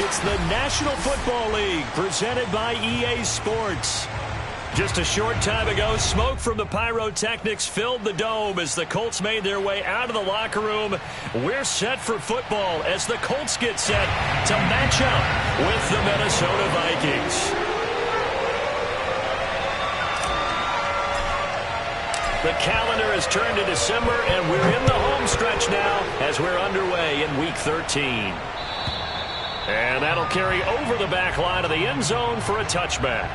It's the National Football League presented by EA Sports. Just a short time ago, smoke from the pyrotechnics filled the dome as the Colts made their way out of the locker room. We're set for football as the Colts get set to match up with the Minnesota Vikings. The calendar has turned to December, and we're in the home stretch now as we're underway in Week 13. And that'll carry over the back line of the end zone for a touchback.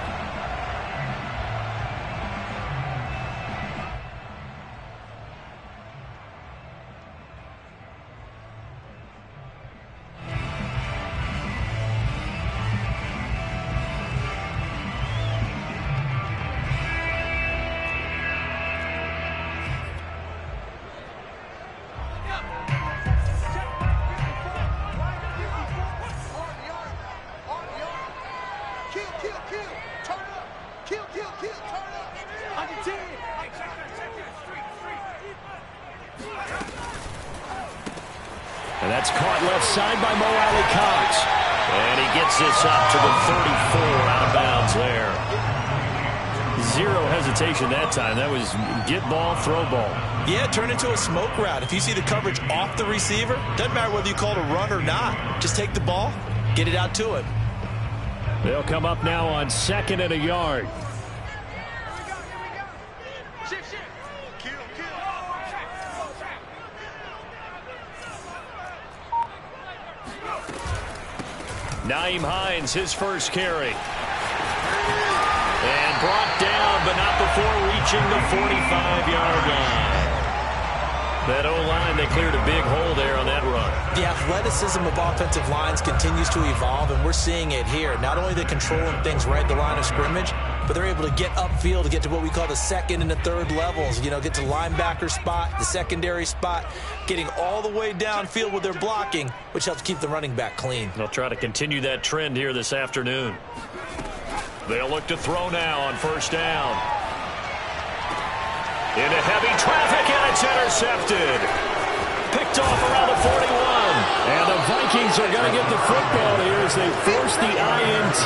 And that's caught left side by Mo Alley-Cox. And he gets this up to the 34 out of bounds there. Zero hesitation that time. That was get ball, throw ball. Yeah, turn into a smoke route. If you see the coverage off the receiver, doesn't matter whether you call it a run or not. Just take the ball, get it out to him. They'll come up now on 2nd and a yard. Nyheim Hines, his first carry. And brought down, but not before reaching the 45-yard line. That O-line, they cleared a big hole there on that run. The athleticism of offensive lines continues to evolve, and we're seeing it here. Not only they're controlling things right at the line of scrimmage, but they're able to get upfield to get to what we call the second and the third levels. You know, get to linebacker spot, the secondary spot, getting all the way downfield with their blocking, which helps keep the running back clean. They'll try to continue that trend here this afternoon. They'll look to throw now on first down. Into heavy traffic, and it's intercepted. Picked off around the 41. And the Vikings are going to get the football here as they force the INT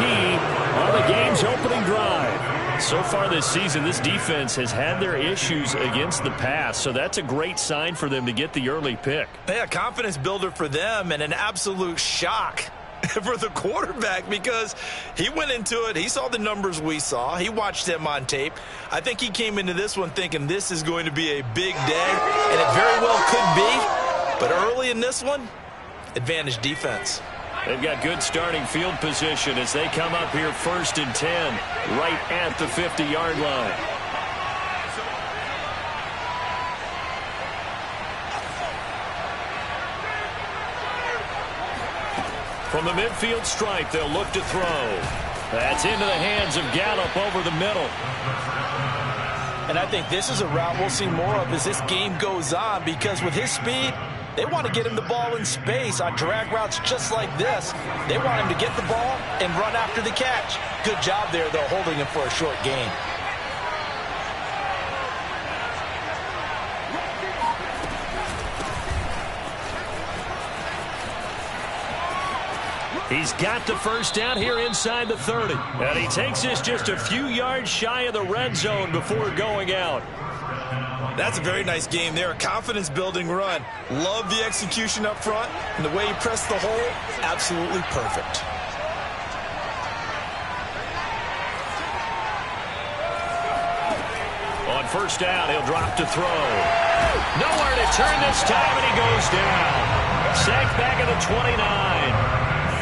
on the game's opening drive. So far this season, this defense has had their issues against the pass, so that's a great sign for them to get the early pick. Yeah, confidence builder for them and an absolute shock for the quarterback because he went into it. He saw the numbers we saw. He watched them on tape. I think he came into this one thinking this is going to be a big day, and it very well could be. But early in this one, advantage defense. They've got good starting field position as they come up here 1st and 10, right at the 50-yard line. From the midfield stripe, they'll look to throw. That's into the hands of Gallup over the middle. And I think this is a route we'll see more of as this game goes on because with his speed, they want to get him the ball in space on drag routes just like this. They want him to get the ball and run after the catch. Good job there, though, holding him for a short gain. He's got the first down here inside the 30. And he takes this just a few yards shy of the red zone before going out. That's a very nice game there. A confidence-building run. Love the execution up front. And the way he pressed the hole, absolutely perfect. On first down, he'll drop to throw. Nowhere to turn this time, and he goes down. Sacked back at the 29.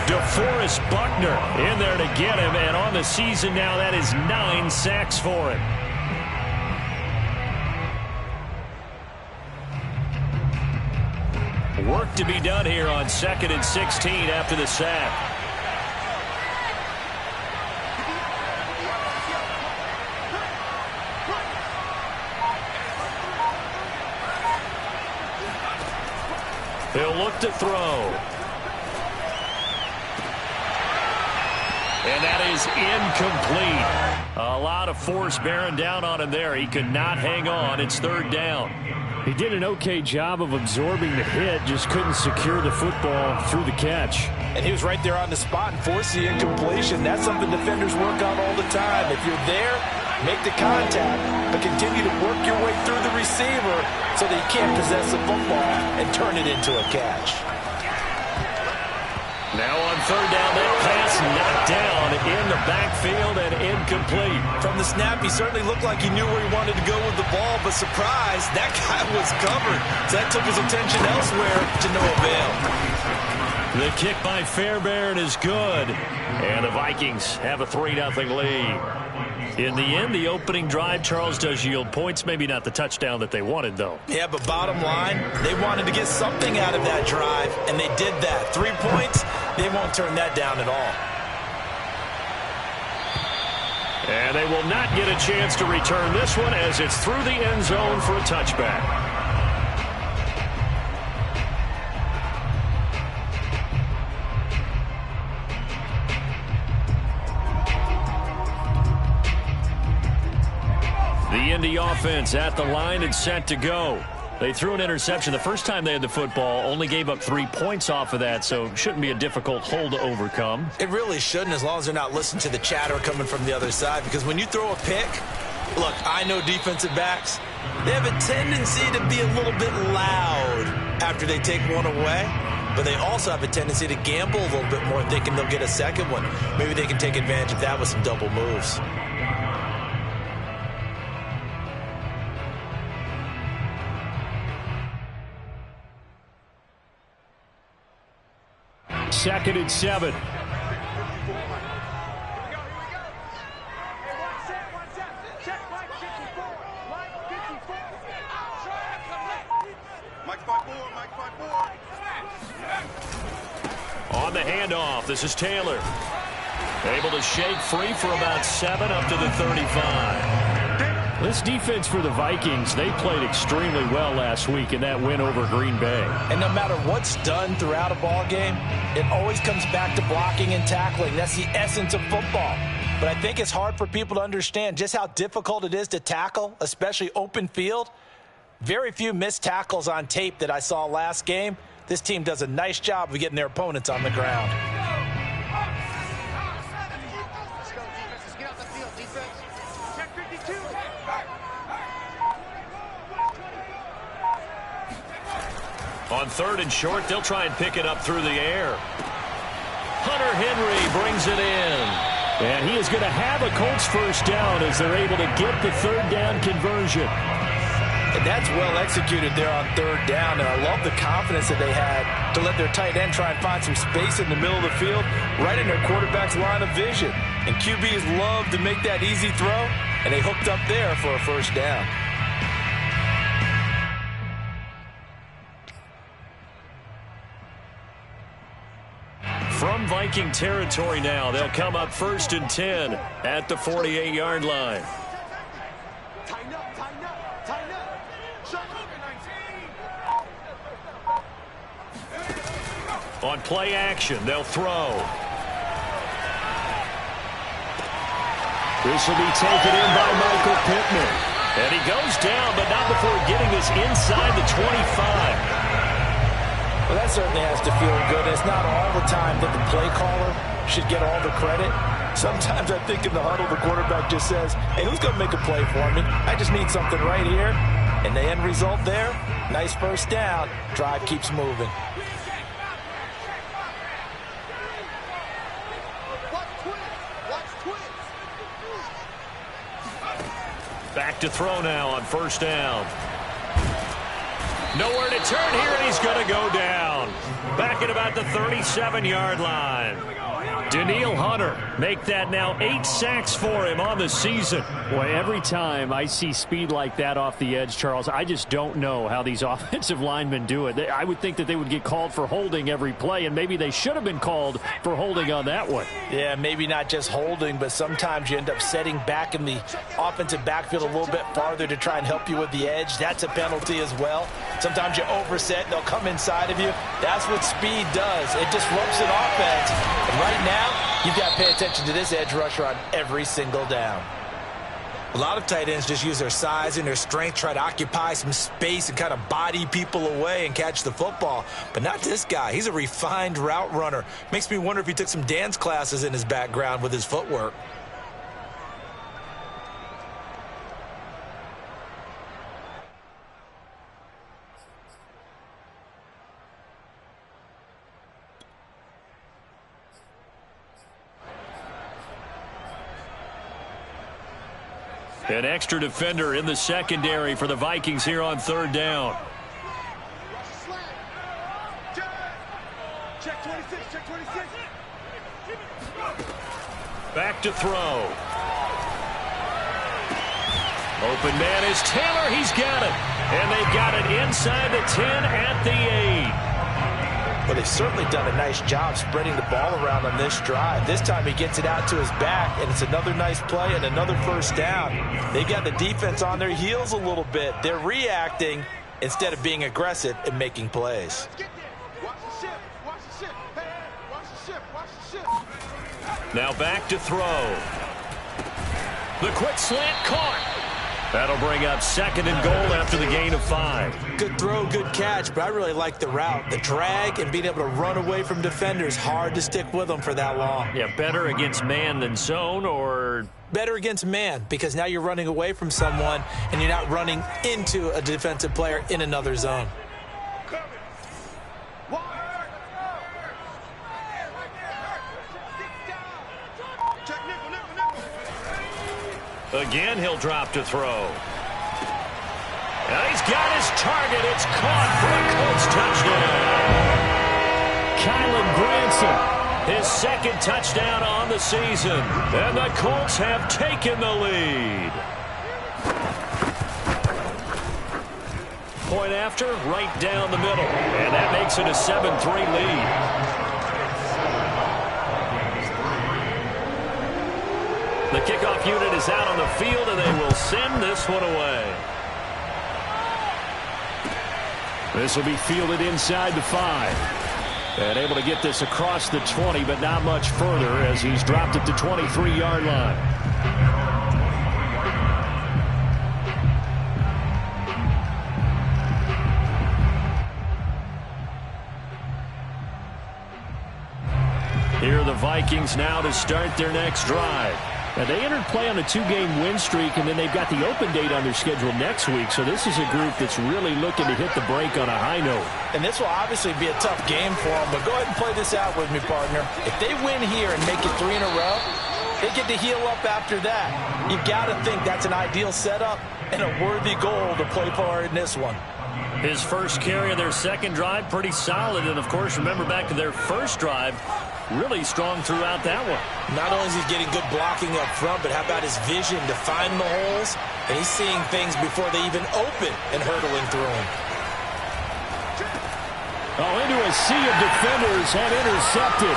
DeForest Buckner in there to get him, and on the season now, that is 9 sacks for him. Work to be done here on 2nd and 16 after the sack. He'll look to throw. And that is incomplete. A lot of force bearing down on him there. He could not hang on. It's 3rd down. He did an okay job of absorbing the hit, just couldn't secure the football through the catch. And he was right there on the spot and forced the incompletion. That's something defenders work on all the time. If you're there, make the contact, but continue to work your way through the receiver so that you can't possess the football and turn it into a catch. Now on third down, that pass knocked down in the backfield and incomplete. From the snap, he certainly looked like he knew where he wanted to go with the ball, but surprise, that guy was covered. So that took his attention elsewhere to no avail. The kick by Fairbairn is good, and the Vikings have a 3-0 lead. In the end, the opening drive, Charles, does yield points. Maybe not the touchdown that they wanted, though. Yeah, but bottom line, they wanted to get something out of that drive, and they did that. 3 points, they won't turn that down at all. And they will not get a chance to return this one as it's through the end zone for a touchback. The Indy offense at the line and set to go. They threw an interception the first time they had the football, only gave up 3 points off of that, so shouldn't be a difficult hole to overcome. It really shouldn't, as long as they're not listening to the chatter coming from the other side, because when you throw a pick, look, I know defensive backs, they have a tendency to be a little bit loud after they take one away, but they also have a tendency to gamble a little bit more, thinking they'll get a second one. Maybe they can take advantage of that with some double moves. Second and 7. On the handoff, this is Taylor. Able to shake free for about 7 up to the 35. This defense for the Vikings, they played extremely well last week in that win over Green Bay. And no matter what's done throughout a ball game, it always comes back to blocking and tackling. That's the essence of football. But I think it's hard for people to understand just how difficult it is to tackle, especially open field. Very few missed tackles on tape that I saw last game. This team does a nice job of getting their opponents on the ground. On third and short, they'll try and pick it up through the air. Hunter Henry brings it in. And he is going to have a Colts first down as they're able to get the third down conversion. And that's well executed there on third down. And I love the confidence that they had to let their tight end try and find some space in the middle of the field, right in their quarterback's line of vision. And QBs love to make that easy throw, and they hooked up there for a first down. From Viking territory now, they'll come up first and 10 at the 48-yard line. On play action, they'll throw. This will be taken in by Michael Pittman. And he goes down, but not before getting this inside the 25. Well, that certainly has to feel good. It's not all the time that the play caller should get all the credit. Sometimes I think in the huddle, the quarterback just says, hey, who's going to make a play for me? I just need something right here. And the end result there, nice first down. Drive keeps moving. Back to throw now on first down. Nowhere to turn here, and he's going to go down. Back at about the 37-yard line. Danielle Hunter make that now 8 sacks for him on the season. Boy, every time I see speed like that off the edge, Charles, I just don't know how these offensive linemen do it. I would think that they would get called for holding every play, and maybe they should have been called for holding on that one. Yeah, maybe not just holding, but sometimes you end up setting back in the offensive backfield a little bit farther to try and help you with the edge. That's a penalty as well. Sometimes you overset, they'll come inside of you. That's what speed does. It disrupts an offense. And right now, you've got to pay attention to this edge rusher on every single down. A lot of tight ends just use their size and their strength, try to occupy some space and kind of body people away and catch the football. But not this guy. He's a refined route runner. Makes me wonder if he took some dance classes in his background with his footwork. An extra defender in the secondary for the Vikings here on third down. Check 26, check 26. Back to throw. Open man is Taylor. He's got it. And they got it inside the 10 at the 8. Well, they've certainly done a nice job spreading the ball around on this drive. This time he gets it out to his back, and it's another nice play and another first down. They got the defense on their heels a little bit. They're reacting instead of being aggressive and making plays. Now back to throw. The quick slant caught. That'll bring up second and goal after the gain of 5. Good throw, good catch, but I really like the route. The drag and being able to run away from defenders, hard to stick with them for that long. Yeah, better against man than zone, or better against man, because now you're running away from someone and you're not running into a defensive player in another zone. Again, he'll drop to throw. And he's got his target. It's caught for a Colts touchdown. Kylan Granson, his second touchdown on the season. And the Colts have taken the lead. Point after, right down the middle. And that makes it a 7-3 lead. The kickoff unit is out on the field, and they will send this one away. This will be fielded inside the 5. And able to get this across the 20, but not much further as he's dropped at the 23-yard line. Here are the Vikings now to start their next drive. Now, they entered play on a 2-game win streak, and then they've got the open date on their schedule next week. So this is a group that's really looking to hit the break on a high note. And this will obviously be a tough game for them, but go ahead and play this out with me, partner. If they win here and make it 3 in a row, they get to heal up after that. You've got to think that's an ideal setup and a worthy goal to play for in this one. His first carry of their second drive, pretty solid. And, of course, remember back to their first drive, really strong throughout that one. Not only is he getting good blocking up front, but how about his vision to find the holes? And he's seeing things before they even open and hurdling through them. Oh, into a sea of defenders and intercepted.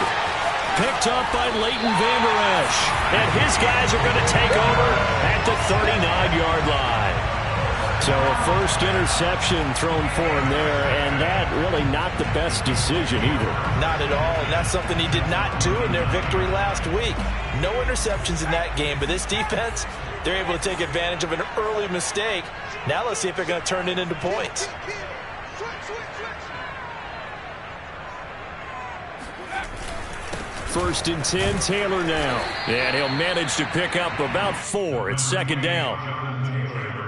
Picked up by Leighton Vander Esch. And his guys are going to take over at the 39-yard line. So a first interception thrown for him there, and that really not the best decision either. Not at all, and that's something he did not do in their victory last week. No interceptions in that game, but this defense, they're able to take advantage of an early mistake. Now let's see if they're going to turn it into points. First and 10, Taylor now. And he'll manage to pick up about 4. It's second down.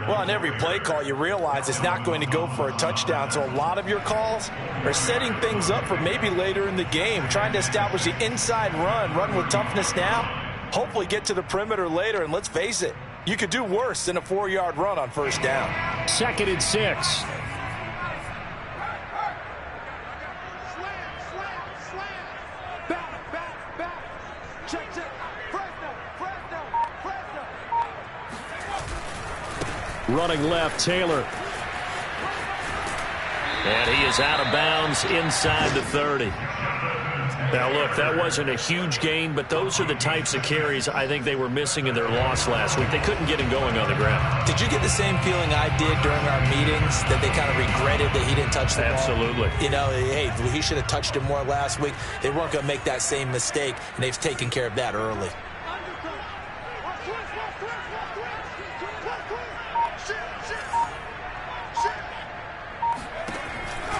Well, on every play call, you realize it's not going to go for a touchdown. So a lot of your calls are setting things up for maybe later in the game, trying to establish the inside run with toughness now, hopefully get to the perimeter later. And let's face it, you could do worse than a 4-yard run on first down. Second and 6. Running left, Taylor. And he is out of bounds inside the 30. Now, look, that wasn't a huge gain, but those are the types of carries I think they were missing in their loss last week. They couldn't get him going on the ground. Did you get the same feeling I did during our meetings, that they kind of regretted that he didn't touch the ball? Absolutely. You know, hey, he should have touched it more last week. They weren't going to make that same mistake, and they've taken care of that early.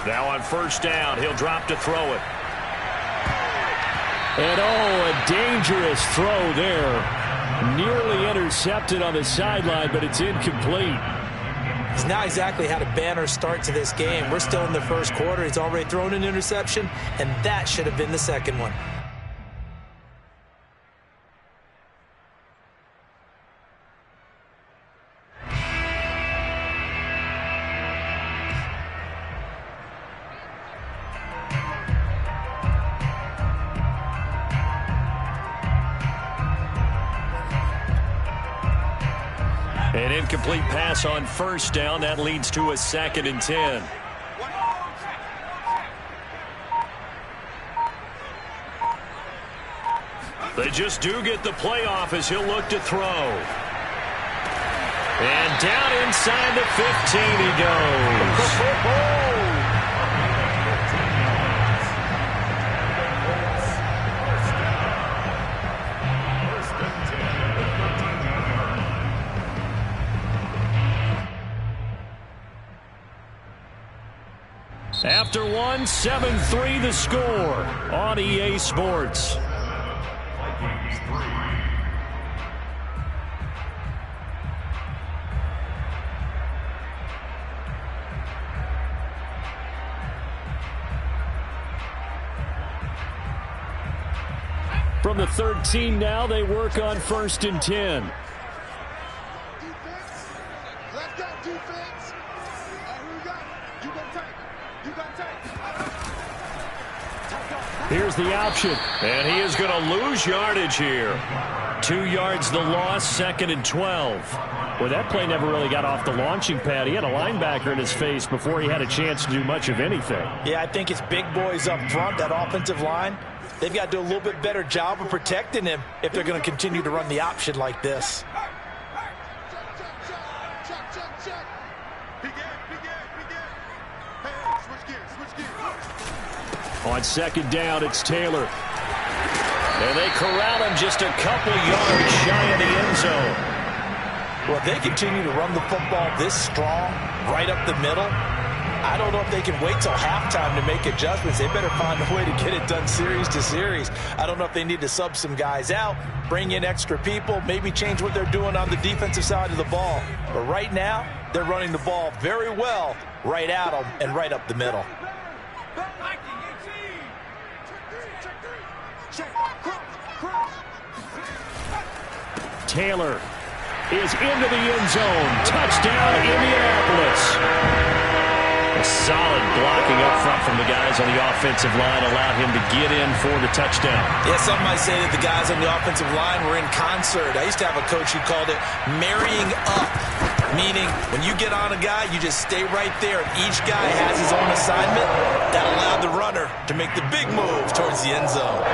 Now on first down, he'll drop to throw it. And a dangerous throw there. Nearly intercepted on the sideline, but it's incomplete. He's not exactly had a banner start to this game. We're still in the first quarter. He's already thrown an interception, and that should have been the second one. An incomplete pass on first down. That leads to a 2nd and 10. They just do get the playoff as he'll look to throw. And down inside the 15 he goes. After one, 7-3 the score on EA Sports. From the 13 now, they work on 1st and 10. Let's go, defense. Who you got? You gonna take? You gonna take? Here's the option. And he is going to lose yardage here. 2 yards the loss, 2nd and 12. Well, that play never really got off the launching pad. He had a linebacker in his face before he had a chance to do much of anything. Yeah, I think it's big boys up front, that offensive line. They've got to do a little bit better job of protecting him if they're going to continue to run the option like this. On 2nd down, it's Taylor. And they corral him just a couple yards shy of the end zone. Well, if they continue to run the football this strong, right up the middle, I don't know if they can wait till halftime to make adjustments. They better find a way to get it done series to series. I don't know if they need to sub some guys out, bring in extra people, maybe change what they're doing on the defensive side of the ball. But right now, they're running the ball very well right at them and right up the middle. Taylor is into the end zone. Touchdown, Indianapolis. A solid blocking up front from the guys on the offensive line allowed him to get in for the touchdown. Yeah, some might say that the guys on the offensive line were in concert. I used to have a coach who called it marrying up, meaning when you get on a guy, you just stay right there. Each guy has his own assignment. That allowed the runner to make the big move towards the end zone.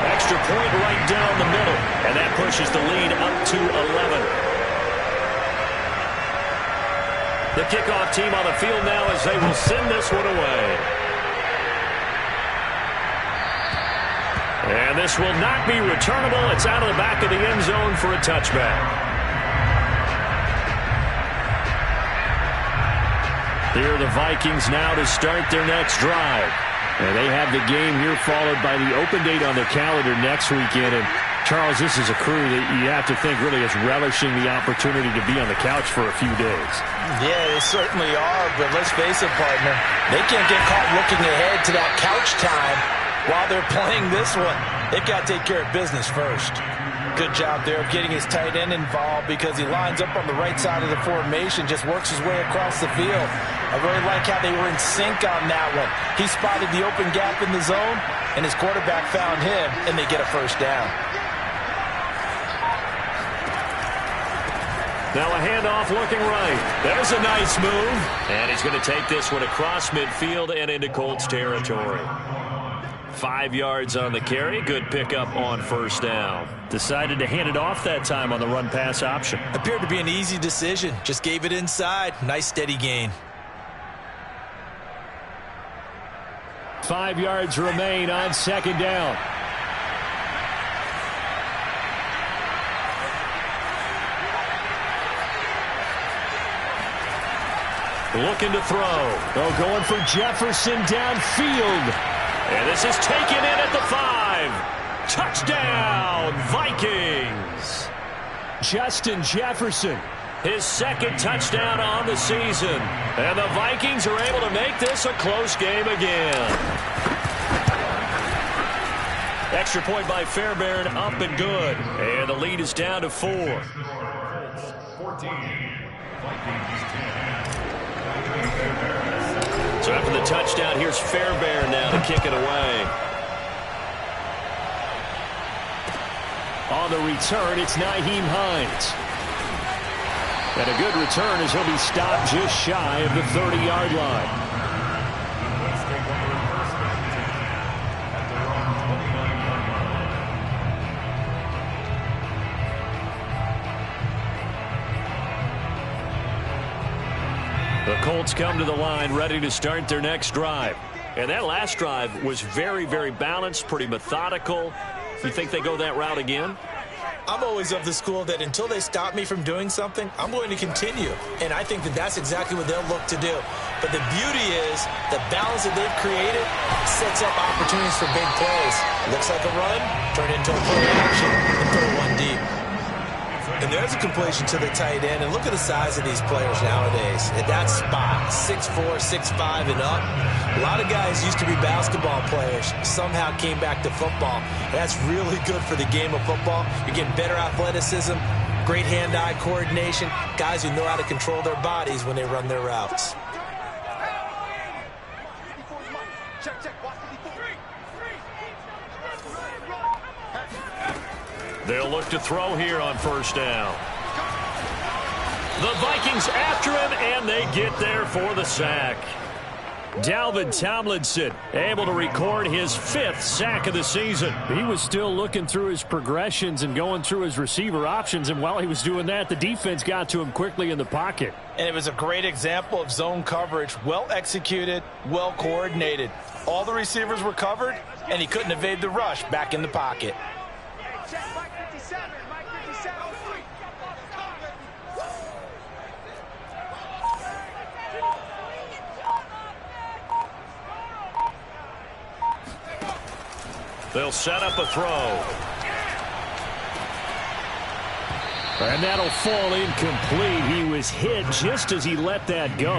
Extra point right down the middle, and that pushes the lead up to 11. The kickoff team on the field now as they will send this one away. And this will not be returnable. It's out of the back of the end zone for a touchback. Here are the Vikings now to start their next drive. And they have the game here followed by the open date on their calendar next weekend. And Charles, this is a crew that you have to think really is relishing the opportunity to be on the couch for a few days. Yeah, they certainly are, but let's face it, partner. They can't get caught looking ahead to that couch time while they're playing this one. They've got to take care of business first. Good job there of getting his tight end involved because he lines up on the right side of the formation, just works his way across the field. I really like how they were in sync on that one. He spotted the open gap in the zone, and his quarterback found him, and they get a first down. Now a handoff looking right. There's a nice move. And he's going to take this one across midfield and into Colts territory. 5 yards on the carry. Good pickup on first down. Decided to hand it off that time on the run-pass option. Appeared to be an easy decision. Just gave it inside. Nice steady gain. 5 yards remain on 2nd down. Looking to throw. Oh, going for Jefferson downfield. And this is taken in at the 5. Touchdown, Vikings. Justin Jefferson. His second touchdown on the season. And the Vikings are able to make this a close game again. Extra point by Fairbairn, up and good. And the lead is down to 4. 14, Vikings 10. So after the touchdown, here's Fairbairn now to kick it away. On the return, it's Nyheim Hines. And a good return as he'll be stopped just shy of the 30-yard line. The Colts come to the line ready to start their next drive. And that last drive was very, very balanced, pretty methodical. You think they go that route again? I'm always of the school that until they stop me from doing something, I'm going to continue. And I think that that's exactly what they'll look to do. But the beauty is the balance that they've created sets up opportunities for big plays. Looks like a run, turn it into a play action, and throw one deep. And there's a completion to the tight end. And look at the size of these players nowadays. At that spot, 6'4", 6'5", and up. A lot of guys used to be basketball players. Somehow came back to football. That's really good for the game of football. You're getting better athleticism, great hand-eye coordination, guys who know how to control their bodies when they run their routes. They'll look to throw here on first down. The Vikings after him, and they get there for the sack. Dalvin Tomlinson able to record his 5th sack of the season. He was still looking through his progressions and going through his receiver options, and while he was doing that, the defense got to him quickly in the pocket. And it was a great example of zone coverage, well executed, well coordinated. All the receivers were covered, and he couldn't evade the rush back in the pocket. They'll set up a throw. And that'll fall incomplete. He was hit just as he let that go.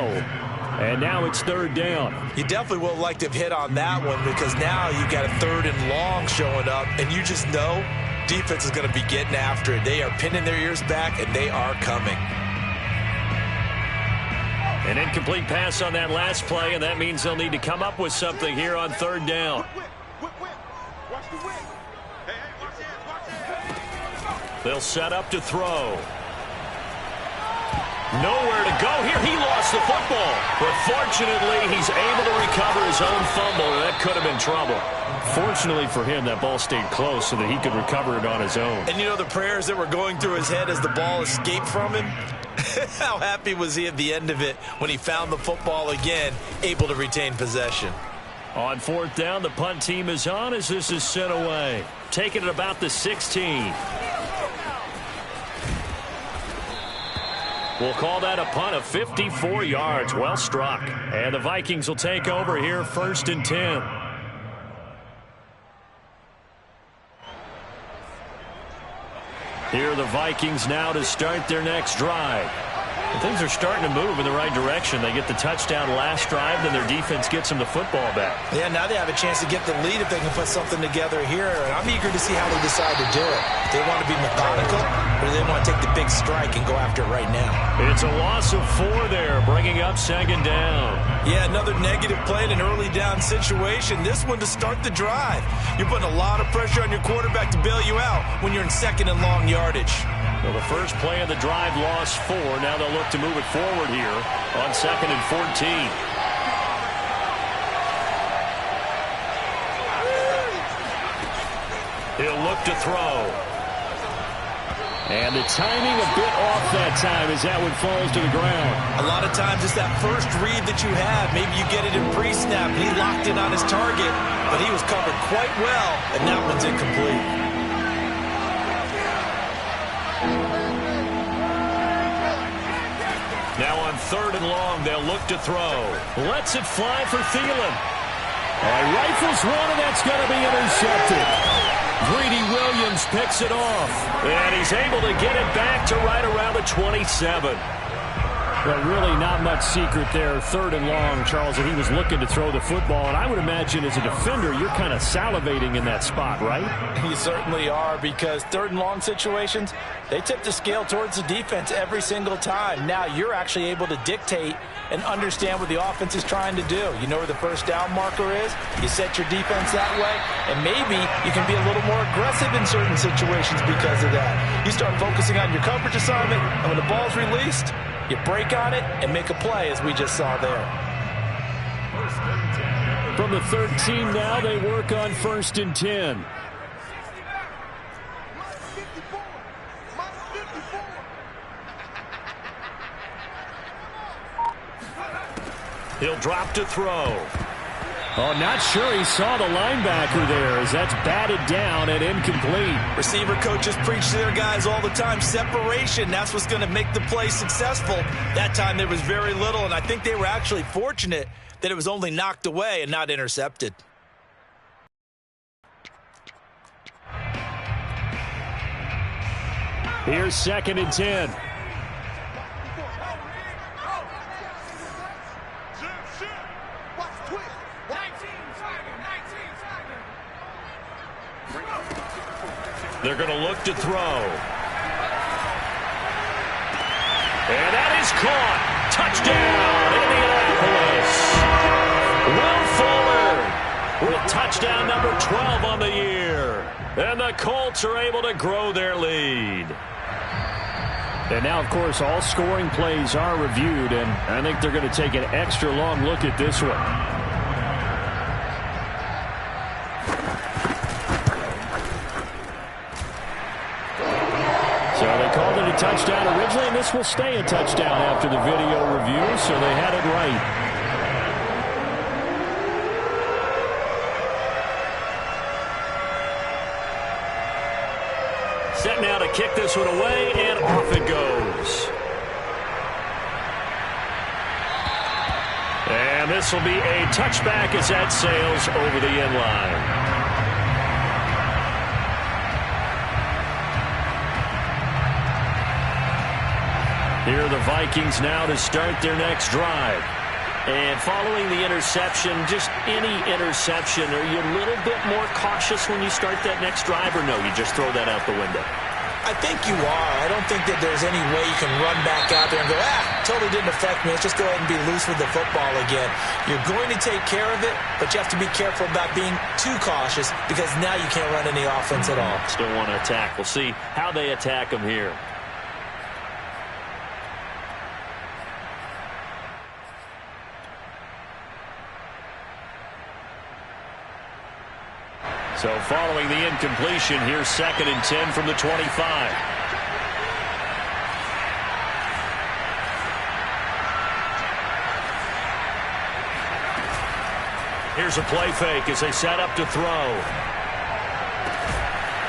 And now it's third down. You definitely would have liked to have hit on that one because now you've got a 3rd and long showing up, and you just know defense is going to be getting after it. They are pinning their ears back, and they are coming. An incomplete pass on that last play, and that means they'll need to come up with something here on third down. They'll set up to throw. Nowhere to go here. He lost the football. But fortunately, he's able to recover his own fumble, and that could have been trouble. Fortunately for him, that ball stayed close so that he could recover it on his own. And you know the prayers that were going through his head as the ball escaped from him? How happy was he at the end of it when he found the football again, able to retain possession? On fourth down, the punt team is on as this is sent away. Taking it about the 16. We'll call that a punt of 54 yards. Well struck. And the Vikings will take over here, 1st and 10. Here are the Vikings now to start their next drive. And things are starting to move in the right direction. They get the touchdown last drive, then their defense gets them the football back. Yeah, now they have a chance to get the lead if they can put something together here. And I'm eager to see how they decide to do it. Do they want to be methodical, or do they want to take the big strike and go after it right now? It's a loss of 4 there, bringing up 2nd down. Yeah, another negative play in an early down situation. This one to start the drive. You're putting a lot of pressure on your quarterback to bail you out when you're in 2nd and long yardage. Well, the first play of the drive lost 4. Now they'll look to move it forward here on 2nd and 14. He'll look to throw. And the timing a bit off that time as that one falls to the ground. A lot of times it's that first read that you have. Maybe you get it in pre-snap, and he locked in on his target, but he was covered quite well, and that one's incomplete. Now on 3rd and long. They'll look to throw. Lets it fly for Thielen. Rifles one, and that's going to be intercepted. Greedy Williams picks it off. And he's able to get it back to right around the 27. But really not much secret there. 3rd and long, Charles, that he was looking to throw the football. And I would imagine as a defender, you're kind of salivating in that spot, right? You certainly are, because 3rd and long situations, they tip the scale towards the defense every single time. Now you're actually able to dictate and understand what the offense is trying to do. You know where the first down marker is. You set your defense that way, and maybe you can be a little more aggressive in certain situations because of that. You start focusing on your coverage assignment, and when the ball's released, you break on it and make a play, as we just saw there. From the 13 now, they work on 1st and 10. He'll drop to throw. Oh, not sure he saw the linebacker there, as that's batted down and incomplete. Receiver coaches preach to their guys all the time. Separation, that's what's going to make the play successful. That time there was very little, and I think they were actually fortunate that it was only knocked away and not intercepted. Here's 2nd and 10. They're going to look to throw. And that is caught. Touchdown, Indianapolis. Will Fuller with touchdown number 12 on the year. And the Colts are able to grow their lead. And now, of course, all scoring plays are reviewed, and I think they're going to take an extra long look at this one. Called it a touchdown originally, and this will stay a touchdown after the video review, so they had it right. Set now to kick this one away, and off it goes. And this will be a touchback as that sails over the end line. Here are the Vikings now to start their next drive. And following the interception, just any interception, are you a little bit more cautious when you start that next drive, or no, you just throw that out the window? I think you are. I don't think that there's any way you can run back out there and go, totally didn't affect me. Let's just go ahead and be loose with the football again. You're going to take care of it, but you have to be careful about being too cautious, because now you can't run any offense at all. Still want to attack. We'll see how they attack them here. So following the incompletion, here's 2nd and 10 from the 25. Here's a play fake as they set up to throw.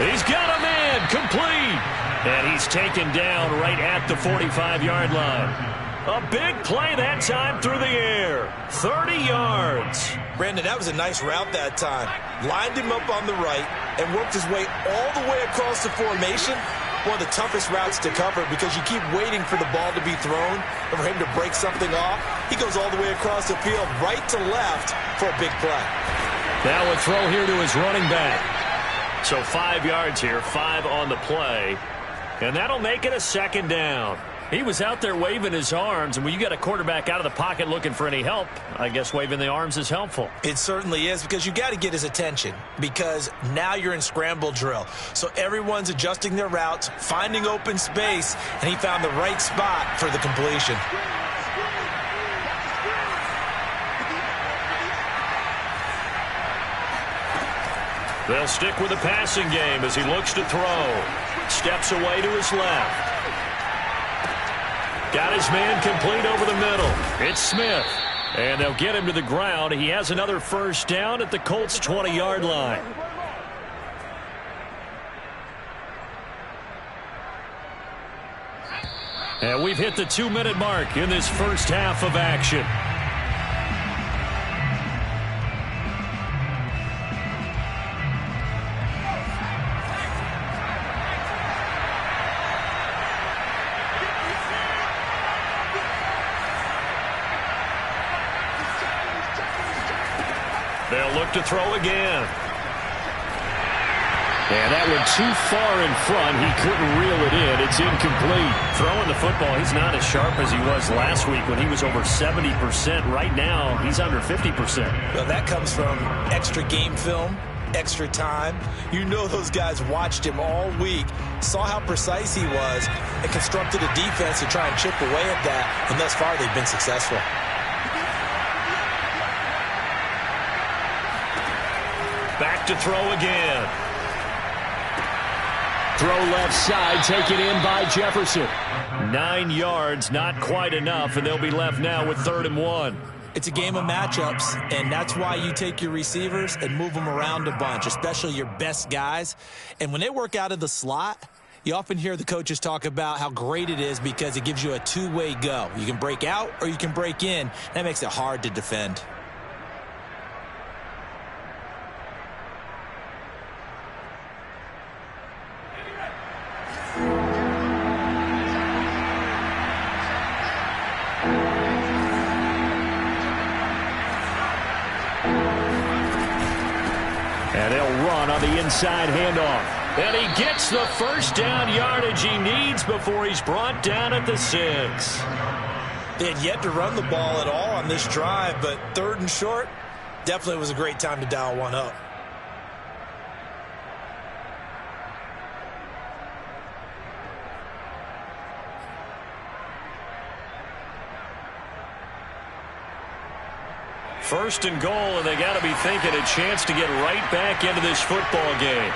He's got a man, complete. And he's taken down right at the 45-yard line. A big play that time through the air. 30 yards. Brandon, that was a nice route that time. Lined him up on the right and worked his way all the way across the formation. One of the toughest routes to cover, because you keep waiting for the ball to be thrown and for him to break something off. He goes all the way across the field, right to left, for a big play. Now a throw here to his running back. So 5 yards here, 5 on the play. And that'll make it a 2nd down. He was out there waving his arms, and when you got a quarterback out of the pocket looking for any help, I guess waving the arms is helpful. It certainly is, because you got to get his attention, because now you're in scramble drill. So everyone's adjusting their routes, finding open space, and he found the right spot for the completion. They'll stick with the passing game as he looks to throw. Steps away to his left. Got his man complete over the middle. It's Smith. And they'll get him to the ground. He has another 1st down at the Colts' 20-yard line. And we've hit the 2-minute mark in this first half of action. They'll look to throw again. And that went too far in front. He couldn't reel it in. It's incomplete. Throwing the football, he's not as sharp as he was last week when he was over 70%. Right now, he's under 50%. Well, that comes from extra game film, extra time. You know those guys watched him all week, saw how precise he was, and constructed a defense to try and chip away at that. And thus far, they've been successful. Back to throw again. Throw left side, taken in by Jefferson. 9 yards, not quite enough, and they'll be left now with 3rd and 1. It's a game of matchups, and that's why you take your receivers and move them around a bunch, especially your best guys. And when they work out of the slot, you often hear the coaches talk about how great it is because it gives you a two-way go. You can break out or you can break in. That makes it hard to defend. And they'll run on the inside handoff. And he gets the first down yardage he needs before he's brought down at the 6. They had yet to run the ball at all on this drive, but 3rd and short, definitely was a great time to dial one up. First and goal, and they got to be thinking a chance to get right back into this football game.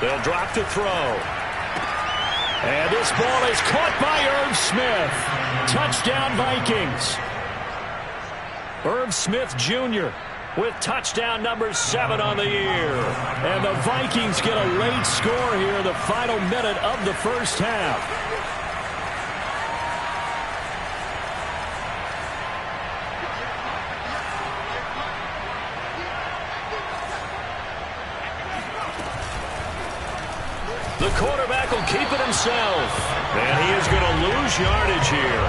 They'll drop to throw. And this ball is caught by Irv Smith. Touchdown, Vikings. Irv Smith Jr. with touchdown number 7 on the year. And the Vikings get a late score here, the final minute of the first half. The quarterback will keep it himself. And he is going to lose yardage here.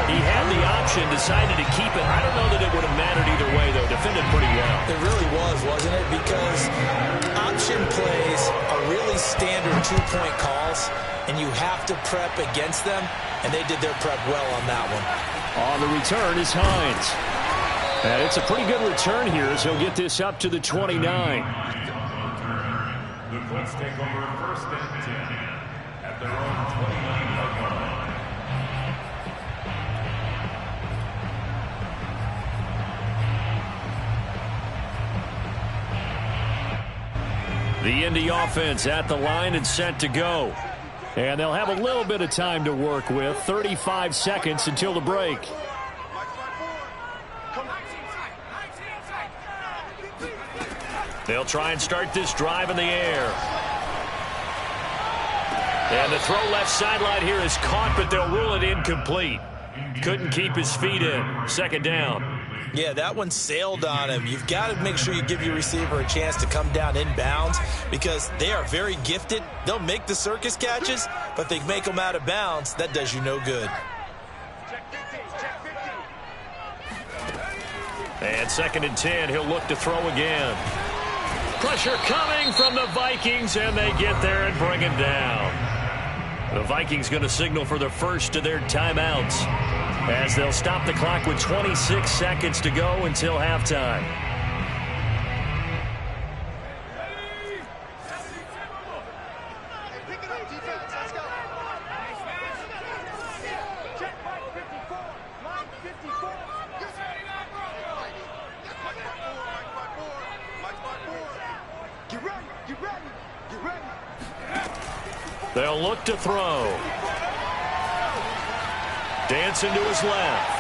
He had the option, decided to keep it. I don't know that it would have mattered either way, though. Defended pretty well. It really was, wasn't it? Because option plays are really standard two-point calls, and you have to prep against them, and they did their prep well on that one. On the return is Hines. And it's a pretty good return here as he'll get this up to the 29. The Colts take over 1st and 10 at their own 29-yard line. The Indy offense at the line and set to go. And they'll have a little bit of time to work with. 35 seconds until the break. They'll try and start this drive in the air. And the throw left sideline here is caught, but they'll rule it incomplete. Couldn't keep his feet in. 2nd down. Yeah, that one sailed on him. You've got to make sure you give your receiver a chance to come down inbounds because they are very gifted. They'll make the circus catches, but they make them out of bounds. That does you no good. And 2nd and 10, he'll look to throw again. Pressure coming from the Vikings, and they get there and bring him down. The Vikings going to signal for the first of their timeouts as they'll stop the clock with 26 seconds to go until halftime. They'll look to throw. Dancing to his left.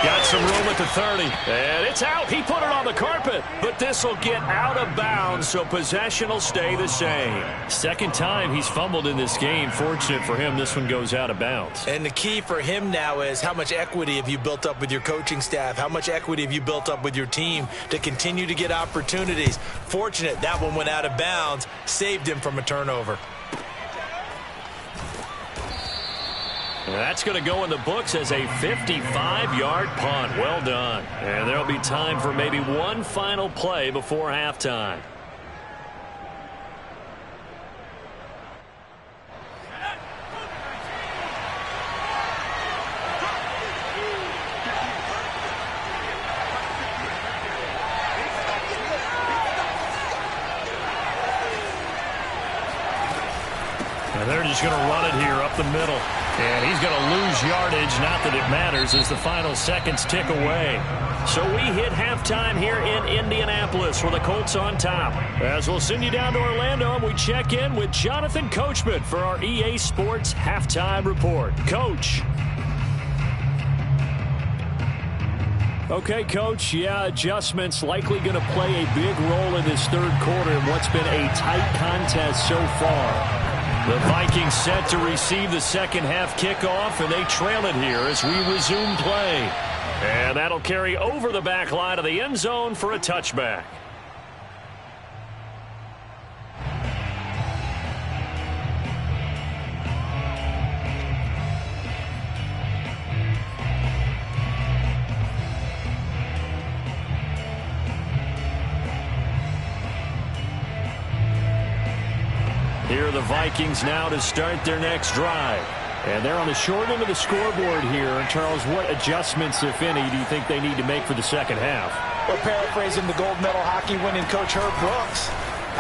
Got some room at the 30. And it's out. He put it on the carpet. But this will get out of bounds, so possession will stay the same. Second time he's fumbled in this game. Fortunate for him, this one goes out of bounds. And the key for him now is how much equity have you built up with your coaching staff? How much equity have you built up with your team to continue to get opportunities? Fortunate that one went out of bounds, saved him from a turnover. That's going to go in the books as a 55-yard punt. Well done. And there'll be time for maybe one final play before halftime. And they're just going to run it here up the middle. And he's going to lose yardage. Not that it matters as the final seconds tick away. So we hit halftime here in Indianapolis with the Colts on top. As we'll send you down to Orlando, and we check in with Jonathan Coachman for our EA Sports Halftime Report. Coach. Okay, Coach, adjustments likely going to play a big role in this third quarter in what's been a tight contest so far. The Vikings set to receive the second half kickoff, and they trail it here as we resume play. And that'll carry over the back line of the end zone for a touchback. Here are the Vikings now to start their next drive. And they're on the short end of the scoreboard here. And Charles, what adjustments, if any, do you think they need to make for the second half? Well, paraphrasing the gold medal hockey winning coach Herb Brooks,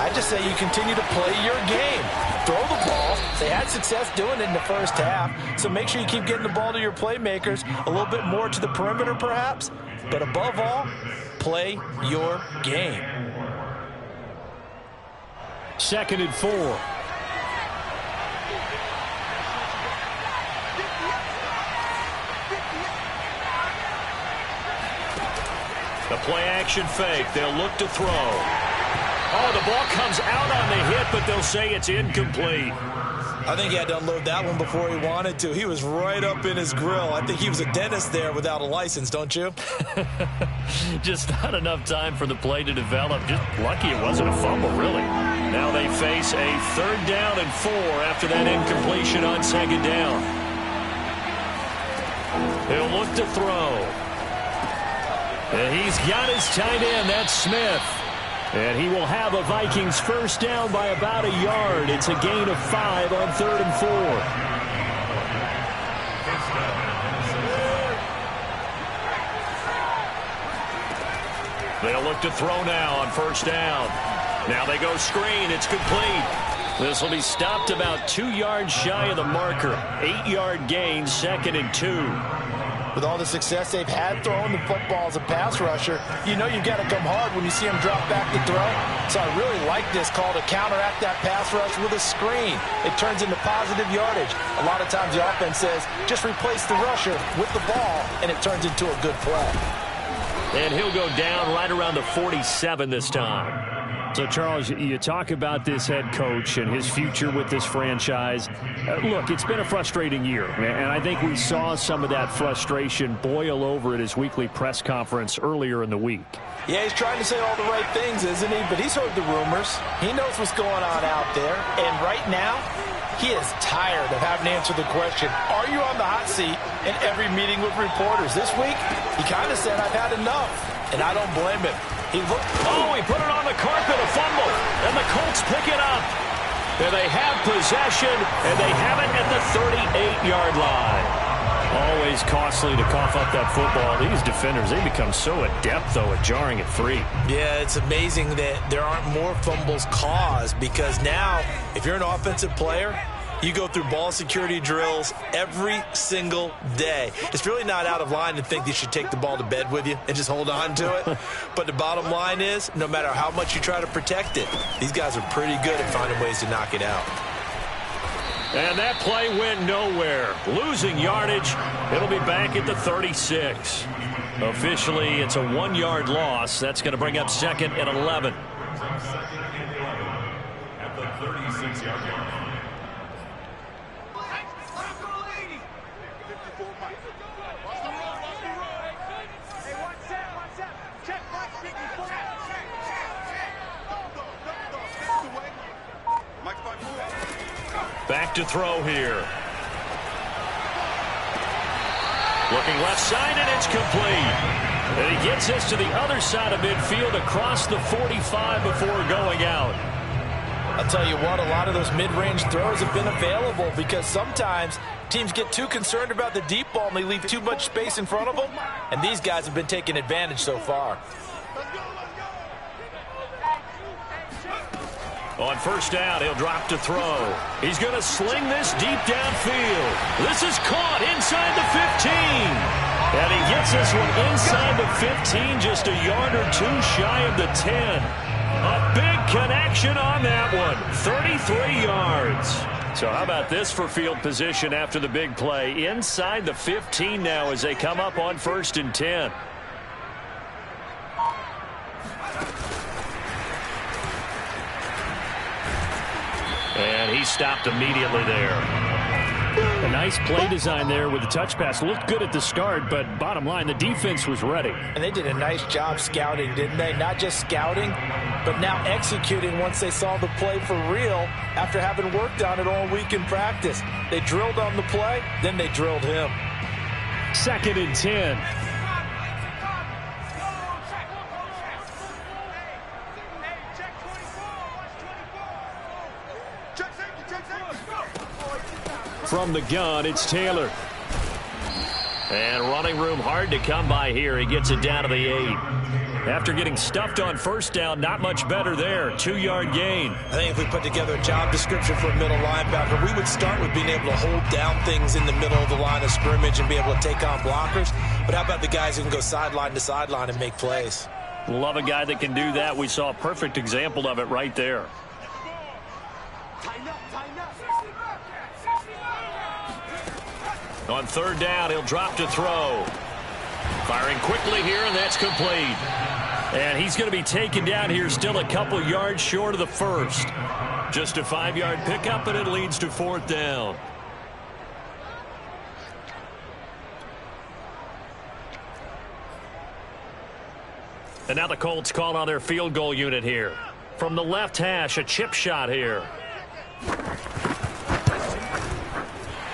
I just say you continue to play your game. Throw the ball. They had success doing it in the first half. So make sure you keep getting the ball to your playmakers, a little bit more to the perimeter perhaps. But above all, play your game. 2nd and 4. The play-action fake. They'll look to throw. Oh, the ball comes out on the hit, but they'll say it's incomplete. I think he had to unload that one before he wanted to. He was right up in his grill. I think he was a dentist there without a license, don't you? Just not enough time for the play to develop. Just lucky it wasn't a fumble, really. Now they face a 3rd down and 4 after that incompletion on 2nd down. He'll look to throw. And he's got his tight end. That's Smith. And he will have a Vikings first down by about a yard. It's a gain of 5 on 3rd and 4. They'll look to throw now on 1st down. Now they go screen. It's complete. This will be stopped about 2 yards shy of the marker. 8-yard gain, 2nd and 2. With all the success they've had throwing the football as a pass rusher, you know you've got to come hard when you see them drop back to throw. So I really like this call to counteract that pass rush with a screen. It turns into positive yardage. A lot of times the offense says, just replace the rusher with the ball, and it turns into a good play. And he'll go down right around the 47 this time. So, Charles, you talk about this head coach and his future with this franchise. Look, it's been a frustrating year, and I think we saw some of that frustration boil over at his weekly press conference earlier in the week. Yeah, he's trying to say all the right things, isn't he? But he's heard the rumors. He knows what's going on out there. And right now, he is tired of having to answer the question, are you on the hot seat in every meeting with reporters? This week, he kind of said, I've had enough. And I don't blame him. He put it on the carpet, a fumble. And the Colts pick it up. And they have possession, and they have it at the 38-yard line. Always costly to cough up that football. These defenders, they become so adept, though, at jarring it free. Yeah, it's amazing that there aren't more fumbles caused because now, if you're an offensive player, you go through ball security drills every single day. It's really not out of line to think you should take the ball to bed with you and just hold on to it. But the bottom line is, no matter how much you try to protect it, these guys are pretty good at finding ways to knock it out. And that play went nowhere. Losing yardage. It'll be back at the 36. Officially, it's a 1-yard loss. That's going to bring up 2nd and 11. Brings up 2nd and 11 at the 36-yard line. Back to throw here. Looking left side, and it's complete. And he gets this to the other side of midfield across the 45 before going out. I'll tell you what, a lot of those mid-range throws have been available because sometimes teams get too concerned about the deep ball and they leave too much space in front of them. And these guys have been taking advantage so far. On first down, he'll drop to throw. He's going to sling this deep downfield. This is caught inside the 15. And he gets this one inside the 15, just a yard or two shy of the 10. A big connection on that one, 33 yards. So how about this for field position after the big play? Inside the 15 now as they come up on 1st and 10. And he stopped immediately there. A nice play design there with the touch pass. Looked good at the start, but bottom line, the defense was ready. And they did a nice job scouting, didn't they? Not just scouting, but now executing once they saw the play for real after having worked on it all week in practice. They drilled on the play, then they drilled him. 2nd and 10. From the gun, it's Taylor. And running room hard to come by here. He gets it down to the 8. After getting stuffed on first down, not much better there. 2-yard gain. I think if we put together a job description for a middle linebacker, we would start with being able to hold down things in the middle of the line of scrimmage and be able to take on blockers. But how about the guys who can go sideline to sideline and make plays? Love a guy that can do that. We saw a perfect example of it right there. On third down, he'll drop to throw. Firing quickly here, and that's complete. And he's going to be taken down here, still a couple yards short of the first. Just a 5-yard pickup, and it leads to 4th down. And now the Colts call on their field goal unit here. From the left hash, a chip shot here.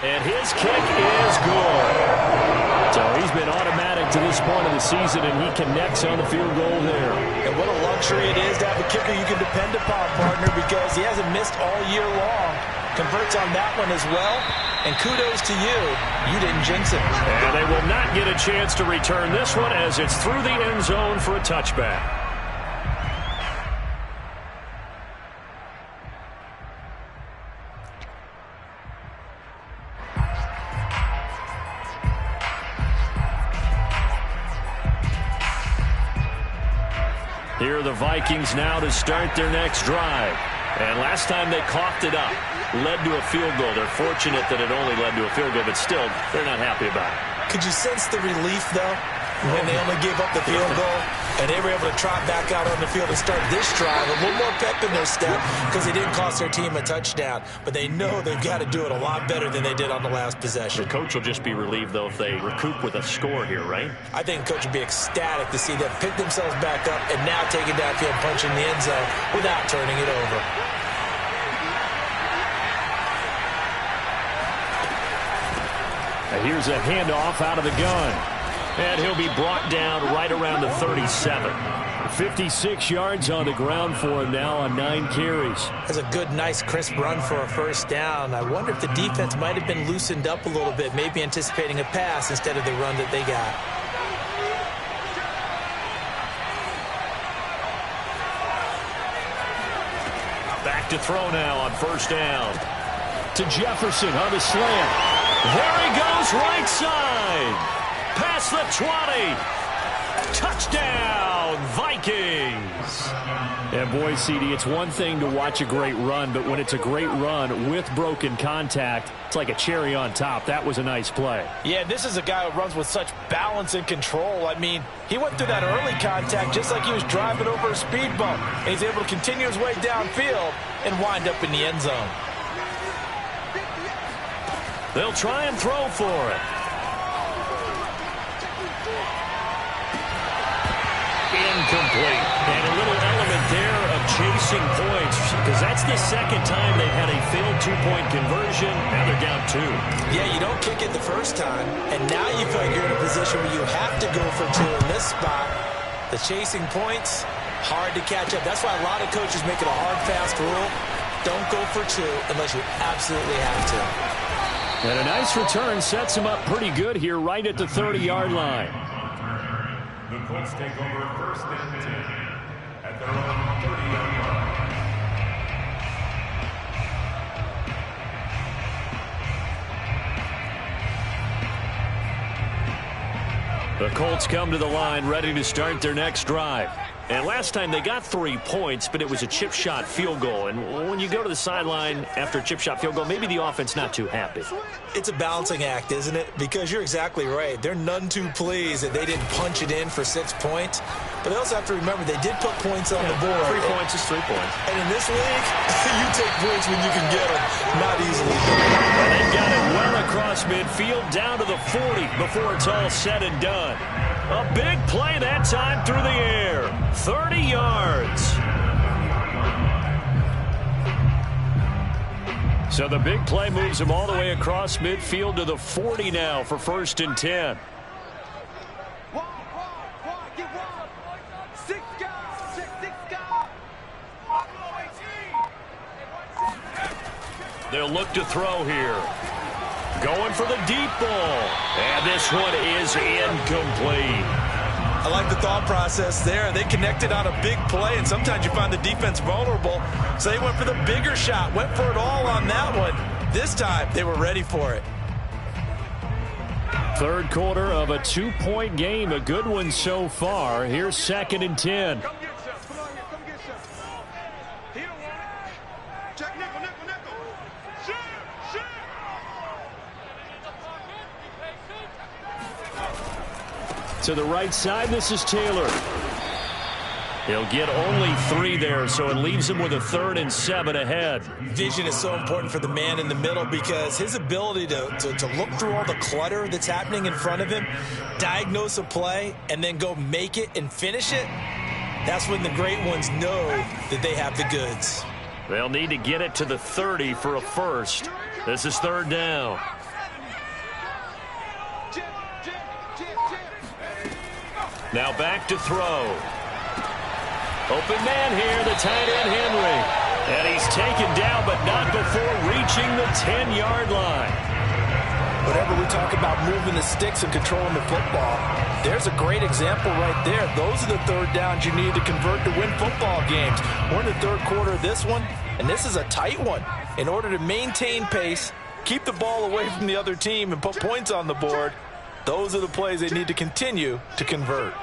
And his kick is good. So he's been automatic to this point of the season, and he connects on the field goal there. And what a luxury it is to have a kicker you can depend upon, partner, because he hasn't missed all year long. Converts on that one as well. And kudos to you. You didn't jinx it. And they will not get a chance to return this one as it's through the end zone for a touchback. Here are the Vikings now to start their next drive. And last time they coughed it up, led to a field goal. They're fortunate that it only led to a field goal, but still, they're not happy about it. Could you sense the relief, though, when they only gave up the field goal and they were able to trot back out on the field and start this drive? A little more pep in their step because they didn't cost their team a touchdown. But they know they've got to do it a lot better than they did on the last possession. The coach will just be relieved, though, if they recoup with a score here, right? I think the coach would be ecstatic to see them pick themselves back up and now take it downfield, punch in the end zone without turning it over. And here's a handoff out of the gun. And he'll be brought down right around the 37. 56 yards on the ground for him now on 9 carries. That's a good, nice, crisp run for a first down. I wonder if the defense might have been loosened up a little bit, maybe anticipating a pass instead of the run that they got. Back to throw now on first down. To Jefferson on the slant. There he goes, right side. Past the 20. Touchdown, Vikings. And boy, CD, it's one thing to watch a great run, but when it's a great run with broken contact, it's like a cherry on top. That was a nice play. Yeah, this is a guy who runs with such balance and control. I mean, he went through that early contact just like he was driving over a speed bump. And he's able to continue his way downfield and wind up in the end zone. They'll try and throw for it. Incomplete. And a little element there of chasing points, because that's the second time they've had a failed two-point conversion. Now they're down 2. Yeah, you don't kick it the first time, and now you feel like you're in a position where you have to go for 2 in this spot. The chasing points, hard to catch up. That's why a lot of coaches make it a hard, fast rule. Don't go for 2 unless you absolutely have to. And a nice return sets him up pretty good here right at the 30-yard line. The Colts take over first and 10 at their own 30-yard line. The Colts come to the line ready to start their next drive. And last time they got 3 points, but it was a chip shot field goal. And when you go to the sideline after a chip shot field goal, maybe the offense not too happy. It's a balancing act, isn't it? Because you're exactly right. They're none too pleased that they didn't punch it in for 6 points. But they also have to remember they did put points on the board. 3 points is 3 points. And in this league, you take points when you can get them. Not easily. And they've got it well across midfield down to the 40 before it's all said and done. A big play that time through the air. 30 yards. So the big play moves him all the way across midfield to the 40 now for first and 10. They'll look to throw here. Going for the deep ball. And this one is incomplete. I like the thought process there. They connected on a big play, and sometimes you find the defense vulnerable. So they went for the bigger shot, went for it all on that one. This time, they were ready for it. Third quarter of a 2-point game, a good one so far. Here's second and 10. Come get some. Come on here. Come get some. He don't want it. Check nickel, nickel, nickel. Shoot, shoot. To the right side, this is Taylor. He'll get only 3 there, so it leaves him with a 3rd and 7 ahead. Vision is so important for the man in the middle because his ability to look through all the clutter that's happening in front of him, diagnose a play, and then go make it and finish it, that's when the great ones know that they have the goods. They'll need to get it to the 30 for a first. This is 3rd down. Now back to throw. Open man here, the tight end Henry. And he's taken down, but not before reaching the 10-yard line. Whenever we talk about moving the sticks and controlling the football, there's a great example right there. Those are the 3rd downs you need to convert to win football games. We're in the 3rd quarter of this one, and this is a tight one. In order to maintain pace, keep the ball away from the other team, and put points on the board, those are the plays they need to continue to convert.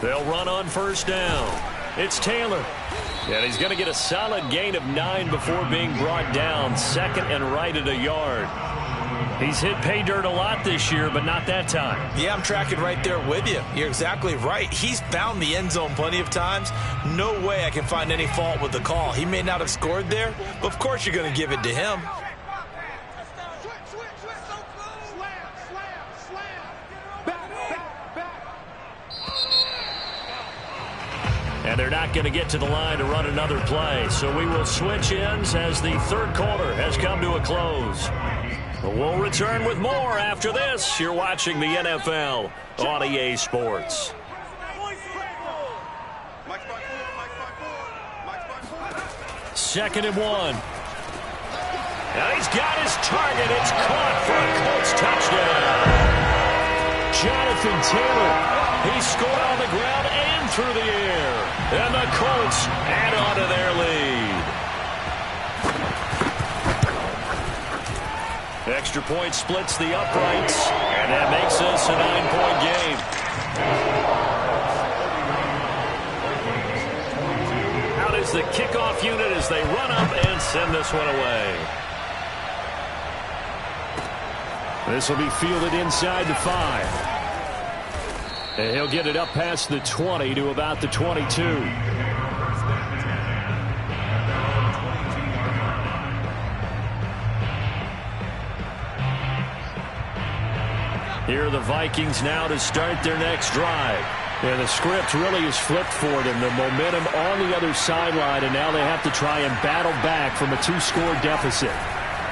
They'll run on first down. It's Taylor. And he's going to get a solid gain of 9 before being brought down. 2nd and right at a yard. He's hit pay dirt a lot this year, but not that time. Yeah, I'm tracking right there with you. You're exactly right. He's found the end zone plenty of times. No way I can find any fault with the call. He may not have scored there, but of course you're going to give it to him. And they're not going to get to the line to run another play. So we will switch ends as the 3rd quarter has come to a close. We'll return with more after this. You're watching the NFL on EA Sports. 2nd and 1. And he's got his target. It's caught for a Colts touchdown. Jonathan Taylor. He scored on the ground and through the air. And the Colts add on to their lead. Extra point splits the uprights. And that makes this a 9-point game. Out is the kickoff unit as they run up and send this one away. This will be fielded inside the 5. And he'll get it up past the 20 to about the 22. Here are the Vikings now to start their next drive. Yeah, the script really is flipped for them. The momentum on the other sideline, and now they have to try and battle back from a 2-score deficit.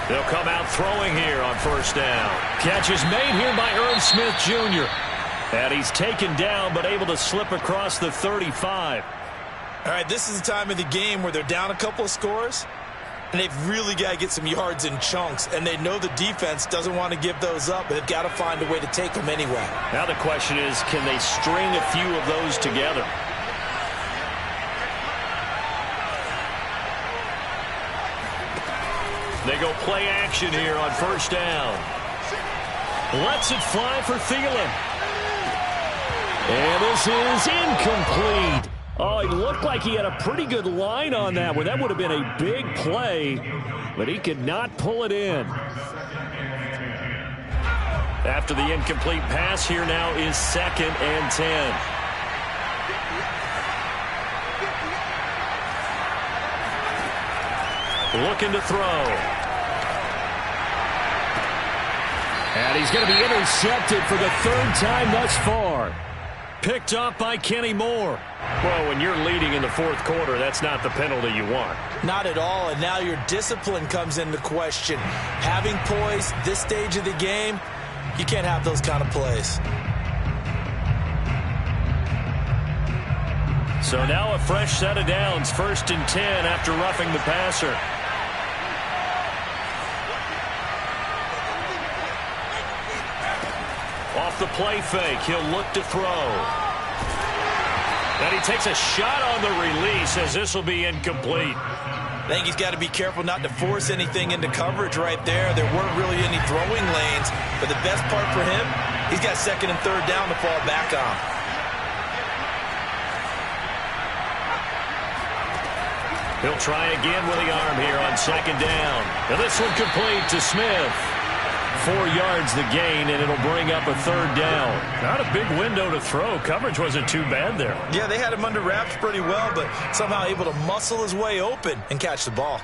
They'll come out throwing here on first down. Catch is made here by Irv Smith Jr. And he's taken down but able to slip across the 35. All right, this is the time of the game where they're down a couple of scores, and they've really got to get some yards in chunks, and they know the defense doesn't want to give those up, but they've got to find a way to take them anyway. Now the question is, can they string a few of those together? They go play action here on first down. Lets it fly for Thielen. And this is incomplete. Oh, he looked like he had a pretty good line on that one. That would have been a big play, but he could not pull it in. After the incomplete pass, here now is 2nd and 10. Looking to throw. And he's going to be intercepted for the 3rd time thus far. Picked up by Kenny Moore. Well, when you're leading in the 4th quarter, that's not the penalty you want. Not at all, and now your discipline comes into question. Having poise this stage of the game, you can't have those kind of plays. So now a fresh set of downs, 1st and 10 after roughing the passer. Off the play fake, he'll look to throw. And he takes a shot on the release as this will be incomplete. I think he's got to be careful not to force anything into coverage right there. There weren't really any throwing lanes, but the best part for him, he's got 2nd and 3rd down to fall back on. He'll try again with the arm here on 2nd down. And this one complete to Smith. 4 yards the gain, and it'll bring up a 3rd down. Not a big window to throw. Coverage wasn't too bad there. Yeah, they had him under wraps pretty well, but somehow able to muscle his way open and catch the ball.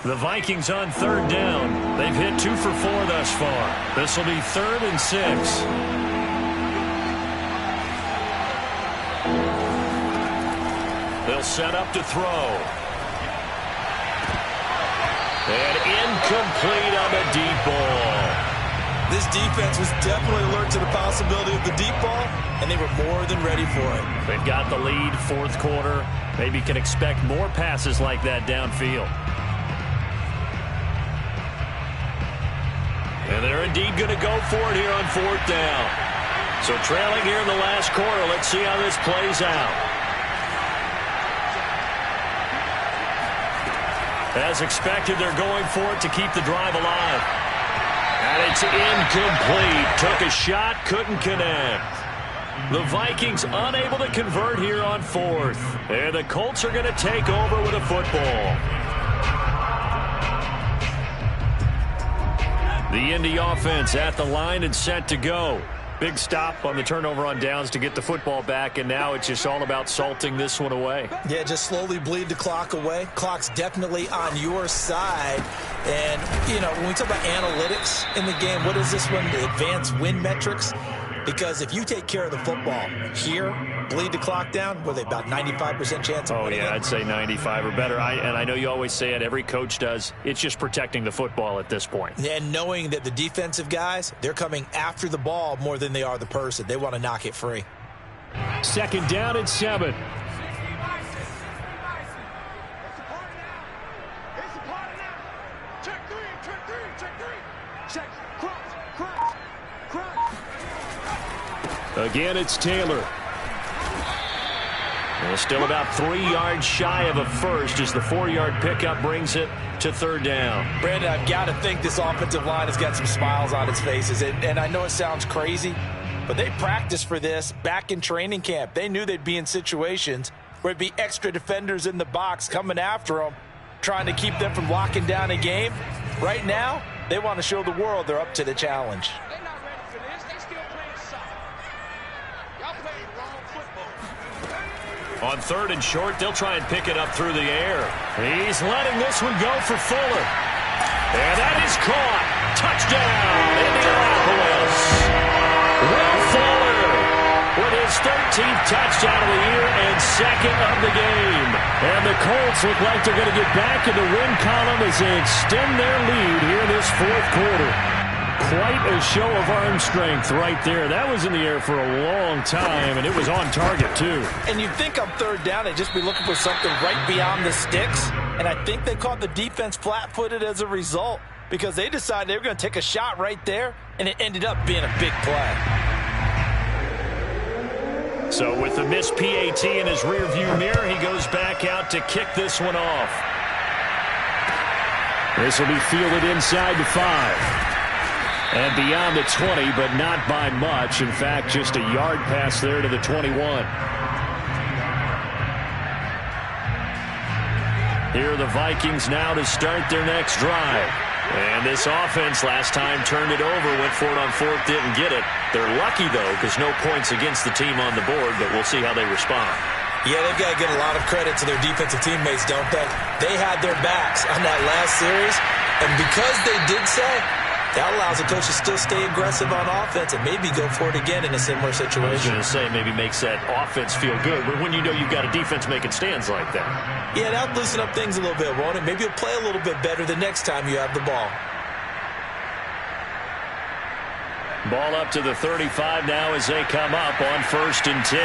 The Vikings on 3rd down. They've hit 2 for 4 thus far. This will be 3rd and 6. They'll set up to throw. And incomplete on the deep ball. This defense was definitely alert to the possibility of the deep ball, and they were more than ready for it. They've got the lead, 4th quarter. Maybe can expect more passes like that downfield. And they're indeed going to go for it here on 4th down. So trailing here in the last quarter, let's see how this plays out. As expected, they're going for it to keep the drive alive. And it's incomplete. Took a shot, couldn't connect. The Vikings unable to convert here on 4th. And the Colts are going to take over with a football. The Indy offense at the line and set to go. Big stop on the turnover on downs to get the football back, and now it's just all about salting this one away. Yeah, just slowly bleed the clock away. Clock's definitely on your side. And, you know, when we talk about analytics in the game, what is this one? The advanced win metrics? Because if you take care of the football here, bleed the clock down, what are they, about 95% chance of winning it? I'd say 95 or better. And I know you always say it, every coach does. It's just protecting the football at this point. And knowing that the defensive guys, they're coming after the ball more than they are the person. They want to knock it free. 2nd down and 7. Again, it's Taylor. Still about 3 yards shy of a first as the 4-yard pickup brings it to third down. Brandon, I've got to think this offensive line has got some smiles on its faces. And I know it sounds crazy, but they practiced for this back in training camp. They knew they'd be in situations where it'd be extra defenders in the box coming after them, trying to keep them from locking down a game. Right now, they want to show the world they're up to the challenge. They're not ready for this. They still playing soccer. Y'all playing wrong football. On third and short, they'll try and pick it up through the air. He's letting this one go for Fuller. And that is caught. Touchdown, Indianapolis. Will Fuller with his 13th touchdown of the year and second of the game. And the Colts look like they're going to get back in the win column as they extend their lead here in this fourth quarter. Quite a show of arm strength right there. That was in the air for a long time, and it was on target, too. And you'd think on third down they'd just be looking for something right beyond the sticks. And I think they caught the defense flat-footed as a result because they decided they were going to take a shot right there, and it ended up being a big play. So with the missed PAT in his rearview mirror, he goes back out to kick this one off. This will be fielded inside the 5. And beyond the 20, but not by much. In fact, just a yard pass there to the 21. Here are the Vikings now to start their next drive. And this offense last time turned it over, went for it on fourth, didn't get it. They're lucky, though, because no points against the team on the board, but we'll see how they respond. Yeah, they've got to get a lot of credit to their defensive teammates, don't they? They had their backs on that last series, and because they did so, that allows the coach to still stay aggressive on offense and maybe go for it again in a similar situation. I was going to say maybe makes that offense feel good, but when you know you've got a defense making stands like that. Yeah, that'll loosen up things a little bit, won't it? Maybe you'll play a little bit better the next time you have the ball. Ball up to the 35 now as they come up on 1st and 10.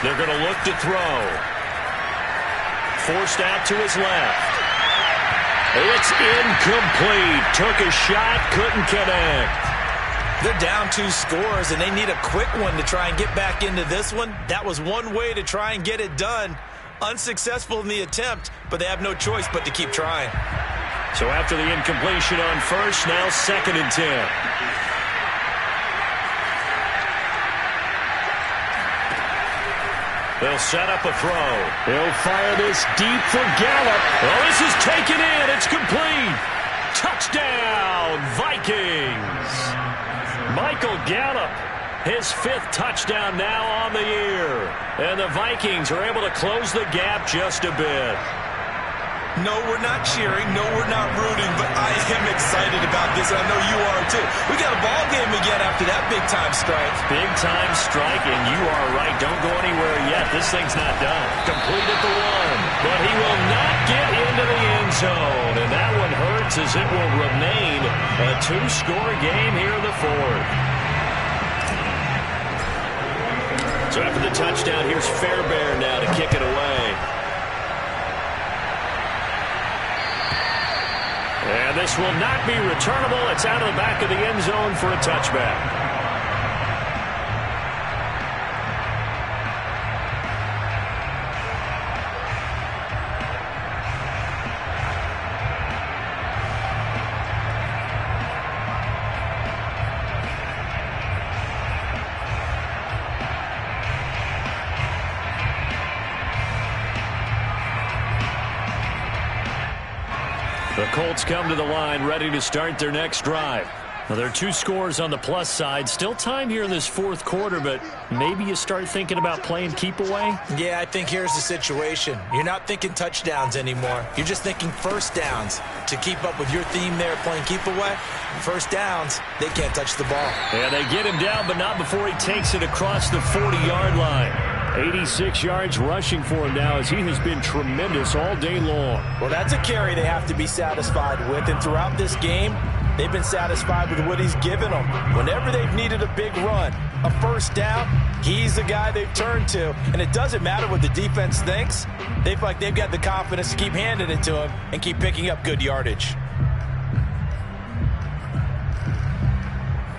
They're going to look to throw. Forced out to his left. It's incomplete. Took a shot, couldn't connect. They're down 2 scores, and they need a quick one to try and get back into this one. That was one way to try and get it done. Unsuccessful in the attempt, but they have no choice but to keep trying. So after the incompletion on first, now 2nd and 10. They'll set up a throw. They'll fire this deep for Gallup. Oh, this is taken in. It's complete. Touchdown, Vikings. Michael Gallup, his 5th touchdown now on the year. And the Vikings are able to close the gap just a bit. No, we're not cheering. No, we're not rooting. But I am excited about this, and I know you are too. We got a ball game again after that big-time strike. Big-time strike, and you are right. Don't go anywhere yet. This thing's not done. Complete at the 1. But he will not get into the end zone. And that one hurts as it will remain a 2-score game here in the 4th. So after the touchdown, here's Fairbairn now to kick it away. And this will not be returnable. It's out of the back of the end zone for a touchback. The Colts come to the line ready to start their next drive. Well, there are 2 scores on the plus side. Still time here in this 4th quarter, but maybe you start thinking about playing keep away? Yeah, I think here's the situation. You're not thinking touchdowns anymore. You're just thinking first downs. To keep up with your theme there, playing keep away, first downs, they can't touch the ball. Yeah, they get him down, but not before he takes it across the 40-yard line. 86 yards rushing for him now as he has been tremendous all day long. Well, that's a carry they have to be satisfied with, and throughout this game, they've been satisfied with what he's given them. Whenever they've needed a big run, a first down, he's the guy they've turned to. And it doesn't matter what the defense thinks. They feel like they've got the confidence to keep handing it to him and keep picking up good yardage.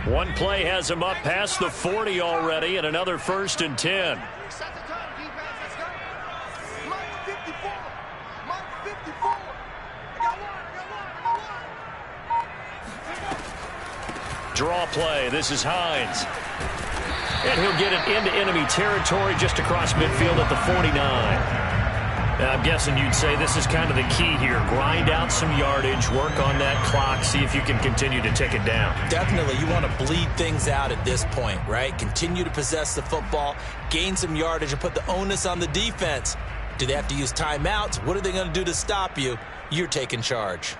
One play has him up past the 40 already, and another 1st and 10. Set the time, defense. Let's go. Mark 54. Mark 54. I got one. Draw play. This is Hines. And he'll get it into enemy territory just across midfield at the 49. I'm guessing you'd say this is kind of the key here. Grind out some yardage, work on that clock, see if you can continue to tick it down. Definitely. You want to bleed things out at this point, right? Continue to possess the football, gain some yardage, and put the onus on the defense. Do they have to use timeouts? What are they going to do to stop you? You're taking charge.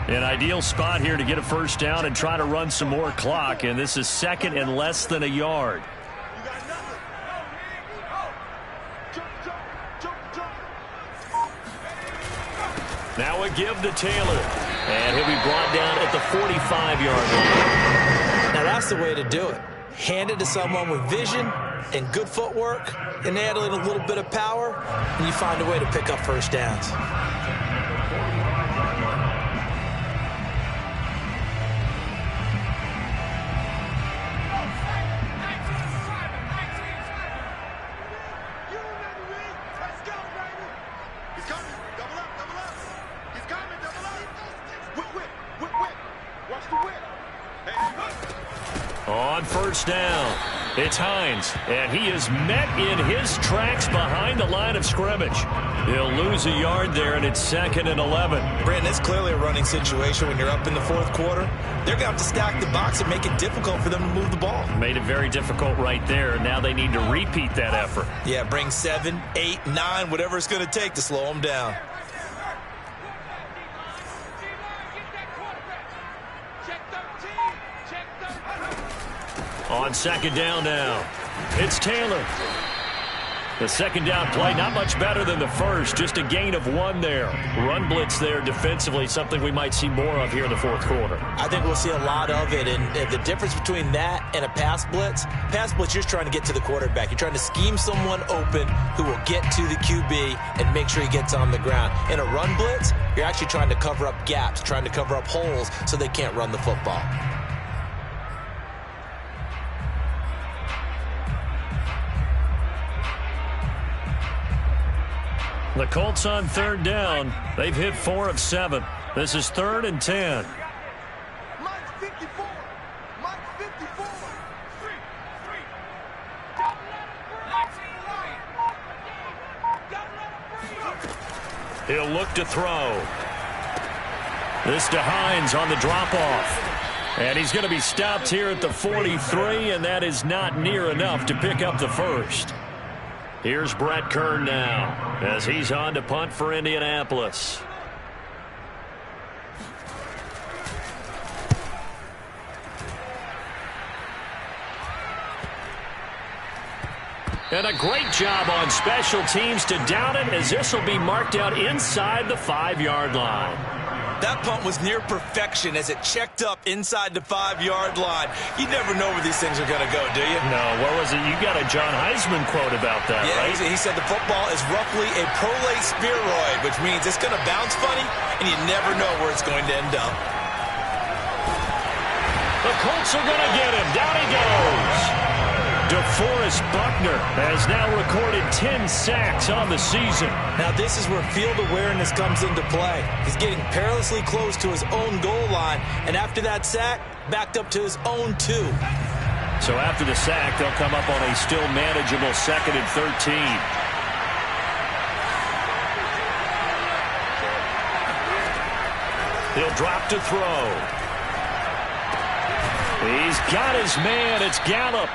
An ideal spot here to get a 1st down and try to run some more clock, and this is 2nd and less than a yard. Now a give to Taylor, and he'll be brought down at the 45-yard line. Now that's the way to do it. Hand it to someone with vision and good footwork, and add in a little bit of power, and you find a way to pick up 1st downs. On 1st down, it's Hines, and he is met in his tracks behind the line of scrimmage. He'll lose a yard there, and it's 2nd and 11. Brandon, it's clearly a running situation when you're up in the 4th quarter. They're going to have to stack the box and make it difficult for them to move the ball. Made it very difficult right there. Now they need to repeat that effort. Yeah, bring 7, 8, 9, whatever it's going to take to slow them down. On 2nd down now, it's Taylor. The 2nd down play, not much better than the 1st, just a gain of 1 there. Run blitz there defensively, something we might see more of here in the 4th quarter. I think we'll see a lot of it, and the difference between that and a pass blitz, you're just trying to get to the quarterback. You're trying to scheme someone open who will get to the QB and make sure he gets on the ground. In a run blitz, you're actually trying to cover up gaps, trying to cover up holes so they can't run the football. The Colts on 3rd down. They've hit 4 of 7. This is 3rd and 10. Mark 54. Mark 54. He'll look to throw. This to Hines on the drop-off. And he's going to be stopped here at the 43, and that is not near enough to pick up the 1st. Here's Brett Kern now as he's on to punt for Indianapolis. And a great job on special teams to down it, as this will be marked out inside the 5-yard line. That punt was near perfection as it checked up inside the 5-yard line. You never know where these things are going to go, do you? No, what was it? You got a John Heisman quote about that, yeah, right? He said the football is roughly a prolate spheroid, which means it's going to bounce funny, and you never know where it's going to end up. The Colts are going to get him. Down he goes. DeForest Buckner has now recorded 10 sacks on the season. Now this is where field awareness comes into play. He's getting perilously close to his own goal line, and after that sack, backed up to his own 2. So after the sack, they'll come up on a still manageable 2nd and 13. He'll drop to throw. He's got his man. It's Gallup.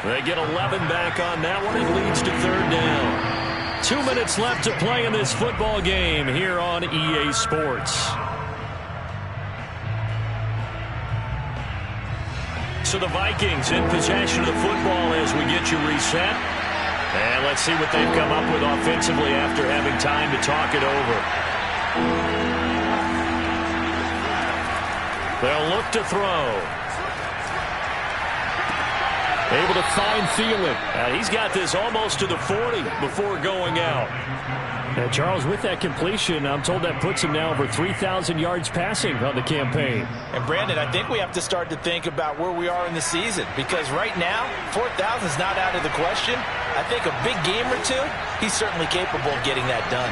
They get 11 back on that one. It leads to 3rd down. 2 minutes left to play in this football game here on EA Sports. So the Vikings in possession of the football as we get you reset. And let's see what they've come up with offensively after having time to talk it over. They'll look to throw. Able to find Thielen. He's got this almost to the 40 before going out. And Charles, with that completion, I'm told that puts him now over 3,000 yards passing on the campaign. And Brandon, I think we have to start to think about where we are in the season, because right now, 4,000 is not out of the question. I think a big game or two, he's certainly capable of getting that done.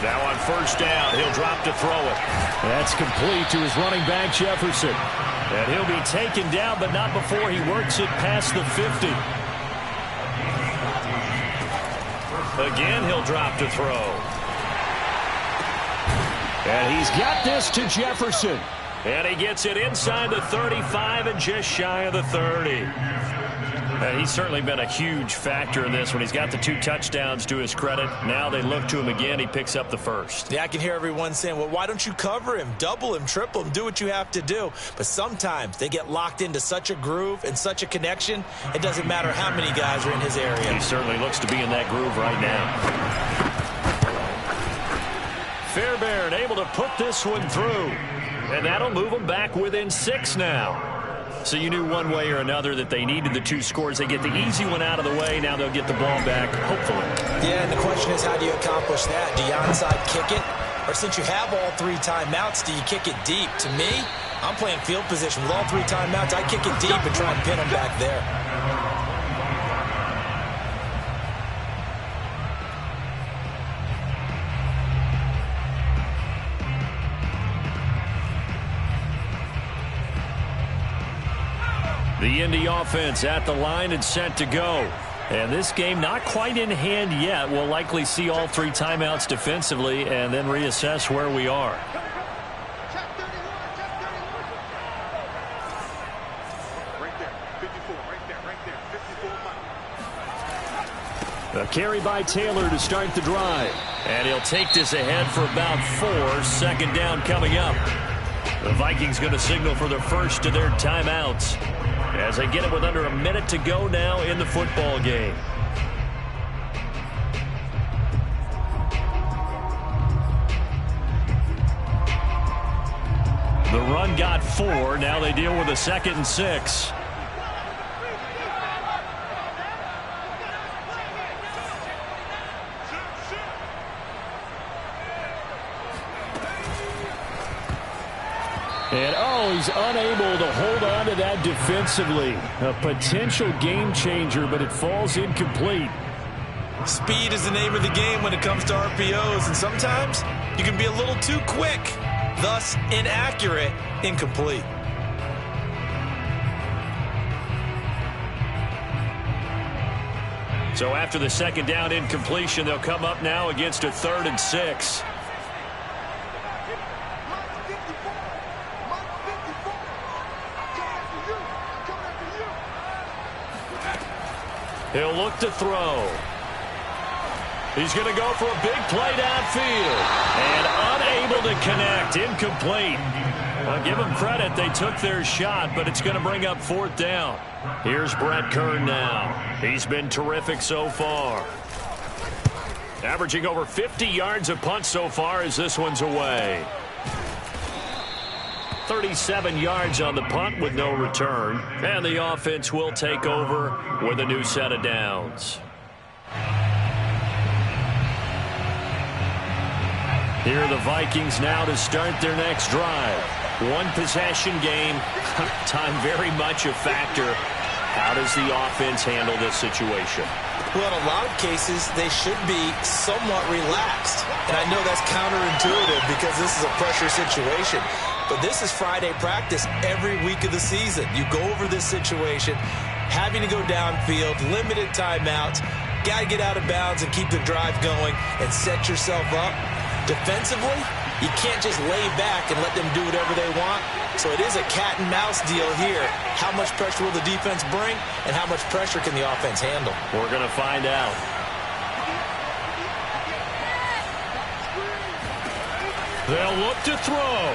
Now on first down, he'll drop to throw it. That's complete to his running back, Jefferson. And he'll be taken down, but not before he works it past the 50. Again, he'll drop to throw. And he's got this to Jefferson. And he gets it inside the 35 and just shy of the 30. He's certainly been a huge factor in this when he's got the 2 touchdowns to his credit. Now they look to him again. He picks up the first. Yeah, I can hear everyone saying, well, why don't you cover him, double him, triple him, do what you have to do. But sometimes they get locked into such a groove and such a connection, it doesn't matter how many guys are in his area. He certainly looks to be in that groove right now. Fairbairn able to put this one through. And that'll move them back within 6 now. So you knew one way or another that they needed the 2 scores. They get the easy one out of the way. Now they'll get the ball back, hopefully. Yeah, and the question is, how do you accomplish that? Do you onside kick it? Or since you have all 3 timeouts, do you kick it deep? To me, I'm playing field position. With all 3 timeouts, I kick it deep and try and pin them back there. The Indy offense at the line and set to go. And this game not quite in hand yet. We'll likely see all 3 timeouts defensively and then reassess where we are. Check 31, check 31. Right there, 54, right there, 54 miles. A carry by Taylor to start the drive. And he'll take this ahead for about 4. Second down coming up. The Vikings going to signal for the first of their timeouts as they get it with under a minute to go now in the football game. The run got 4. Now they deal with a 2nd and 6. And, he's unable to hold on to that defensively. A potential game changer, but it falls incomplete. Speed is the name of the game when it comes to RPOs, and sometimes you can be a little too quick, thus inaccurate, incomplete. So after the 2nd down incompletion, they'll come up now against a 3rd and 6. He'll look to throw. He's going to go for a big play downfield. And unable to connect. Incomplete. I'll give them credit. They took their shot, but it's going to bring up 4th down. Here's Brett Kern now. He's been terrific so far. Averaging over 50 yards a punt so far as this one's away. 37 yards on the punt with no return. And the offense will take over with a new set of downs. Here are the Vikings now to start their next drive. 1 possession game. Time very much a factor. How does the offense handle this situation? Well, in a lot of cases, they should be somewhat relaxed. And I know that's counterintuitive because this is a pressure situation. But this is Friday practice every week of the season. You go over this situation, having to go downfield, limited timeouts, got to get out of bounds and keep the drive going and set yourself up. Defensively, you can't just lay back and let them do whatever they want. So it is a cat and mouse deal here. How much pressure will the defense bring and how much pressure can the offense handle? We're going to find out. They'll look to throw.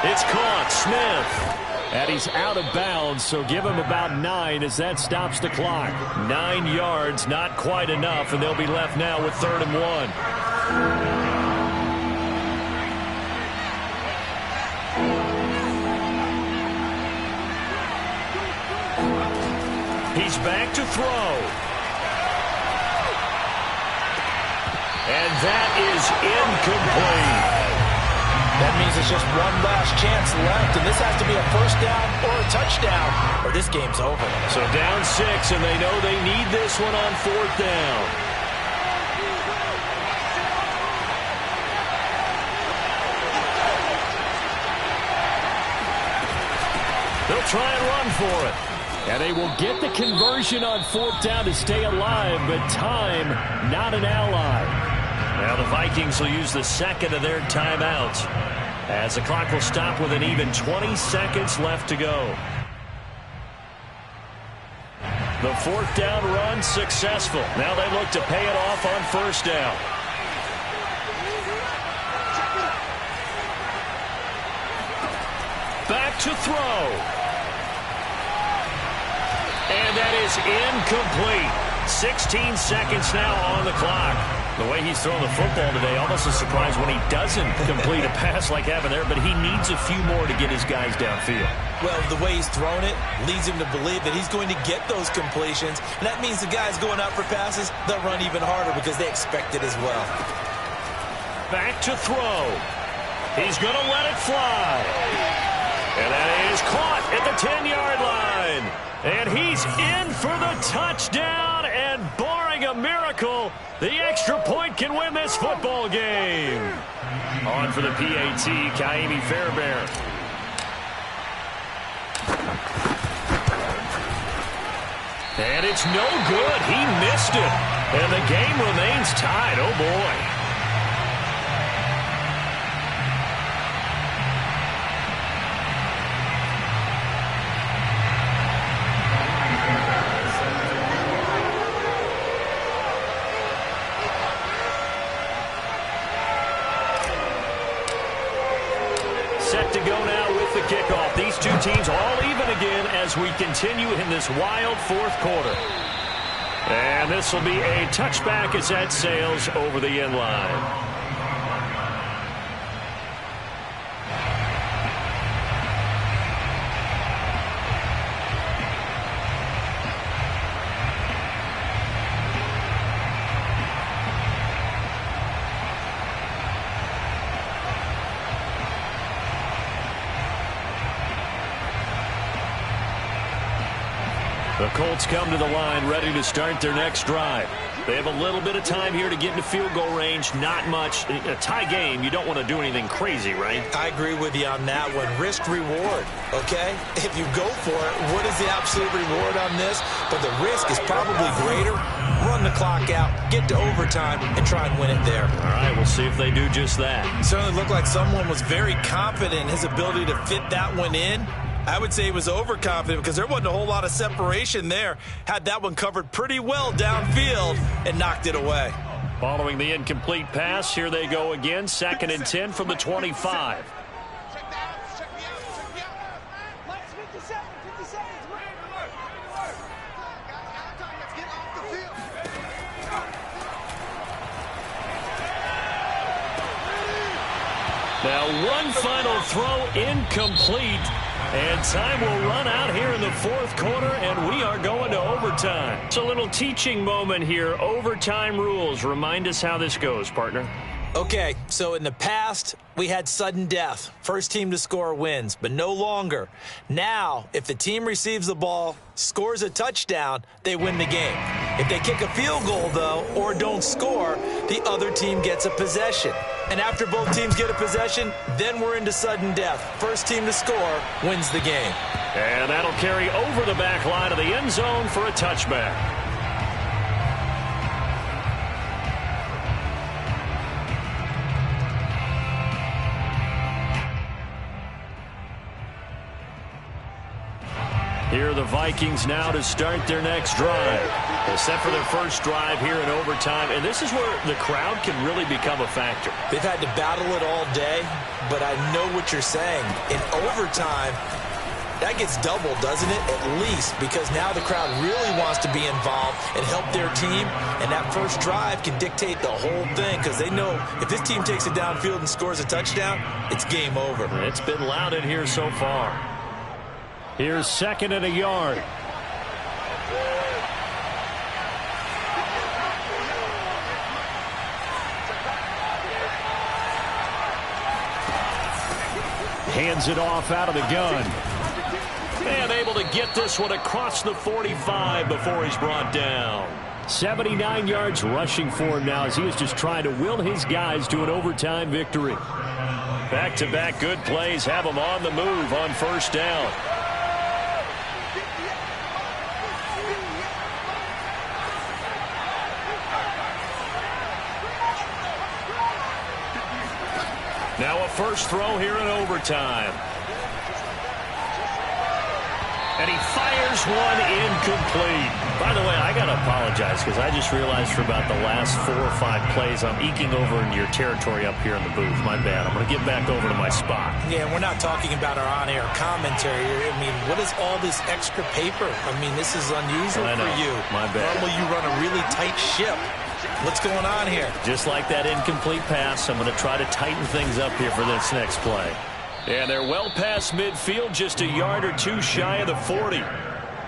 It's caught. Smith. And he's out of bounds, so give him about 9 as that stops the clock. 9 yards, not quite enough, and they'll be left now with 3rd and 1. He's back to throw. And that is incomplete. That means it's just one last chance left, and this has to be a first down or a touchdown, or this game's over. So down 6, and they know they need this one on 4th down. They'll try and run for it. And they will get the conversion on 4th down to stay alive, but time, not an ally. Now the Vikings will use the second of their timeouts, as the clock will stop with an even 20 seconds left to go. The 4th down run successful. Now they look to pay it off on 1st down. Back to throw. And that is incomplete. 16 seconds now on the clock. The way he's throwing the football today, almost a surprise when he doesn't complete a pass like happened there, but he needs a few more to get his guys downfield. Well, the way he's thrown it leads him to believe that he's going to get those completions, and that means the guys going out for passes, they'll run even harder because they expect it as well. Back to throw. He's going to let it fly. And that is caught at the 10-yard line. And he's in for the touchdown, and barring a miracle, the extra point can win this football game. On for the PAT, Kaimi Fairbairn. And it's no good. He missed it. And the game remains tied. Oh, boy. Set to go now with the kickoff. These two teams all even again as we continue in this wild 4th quarter. And this will be a touchback as that sails over the end line. The Colts come to the line ready to start their next drive. They have a little bit of time here to get into field goal range. Not much. A tie game, you don't want to do anything crazy, right? I agree with you on that one. Risk reward, okay? If you go for it, what is the absolute reward on this? But the risk is probably greater. Run the clock out, get to overtime, and try and win it there. All right, we'll see if they do just that. It certainly looked like someone was very confident in his ability to fit that one in. I would say he was overconfident because there wasn't a whole lot of separation there. Had that one covered pretty well downfield and knocked it away. Following the incomplete pass, here they go again. 2nd and 10 from the 25. Now one final throw incomplete. And time will run out here in the 4th quarter, and we are going to overtime. It's a little teaching moment here. Overtime rules. Remind us how this goes, partner. Okay, so in the past, we had sudden death. First team to score wins, but no longer. Now, if the team receives the ball, scores a touchdown, they win the game. If they kick a field goal, though, or don't score, the other team gets a possession. And after both teams get a possession, then we're into sudden death. First team to score wins the game. And that'll carry over the back line of the end zone for a touchback. Here are the Vikings now to start their next drive. They're set for their first drive here in overtime, and this is where the crowd can really become a factor. They've had to battle it all day, but I know what you're saying. In overtime, that gets doubled, doesn't it? At least, because now the crowd really wants to be involved and help their team, and that first drive can dictate the whole thing because they know if this team takes it downfield and scores a touchdown, it's game over. It's been loud in here so far. Here's 2nd and a yard. Hands it off out of the gun. And able to get this one across the 45 before he's brought down. 79 yards rushing for him now as he is just trying to will his guys to an overtime victory. Back-to-back good plays have him on the move on first down. Now a first throw here in overtime. And he fires one incomplete. By the way, I got to apologize because I just realized for about the last 4 or 5 plays I'm eking over into your territory up here in the booth. My bad. I'm going to get back over to my spot. Yeah, we're not talking about our on-air commentary. I mean, what is all this extra paper? I mean, this is unusual for you. My bad. Normally you run a really tight ship. What's going on here? Just like that incomplete pass, I'm going to try to tighten things up here for this next play. And they're well past midfield, just a yard or two shy of the 40.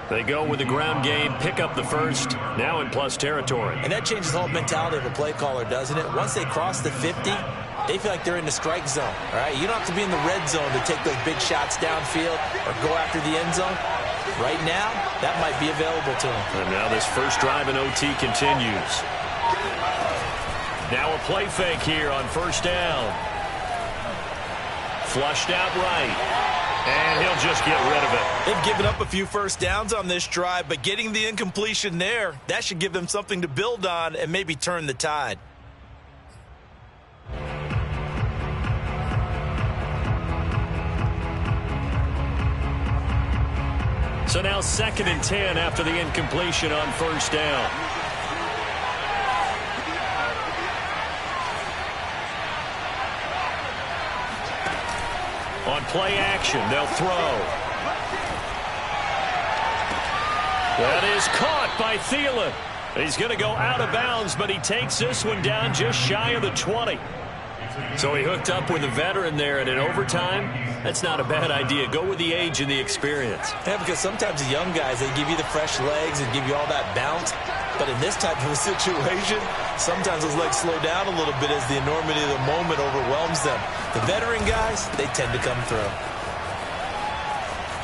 They go with the ground game, pick up the first, now in plus territory. And that changes the whole mentality of a play caller, doesn't it? Once they cross the 50, they feel like they're in the strike zone, all right? You don't have to be in the red zone to take those big shots downfield or go after the end zone. Right now, that might be available to them. And now this first drive in OT continues. Now a play fake here on first down. Flushed out right, and he'll just get rid of it. They've given up a few first downs on this drive, but getting the incompletion there, that should give them something to build on and maybe turn the tide. So now 2nd and 10 after the incompletion on first down. On play action, they'll throw. That is caught by Thielen. He's going to go out of bounds, but he takes this one down just shy of the 20. So he hooked up with a veteran there, and in overtime, that's not a bad idea. Go with the age and the experience. Yeah, because sometimes the young guys, they give you the fresh legs and give you all that bounce. But in this type of a situation, sometimes those legs slow down a little bit as the enormity of the moment overwhelms them. The veteran guys, they tend to come through.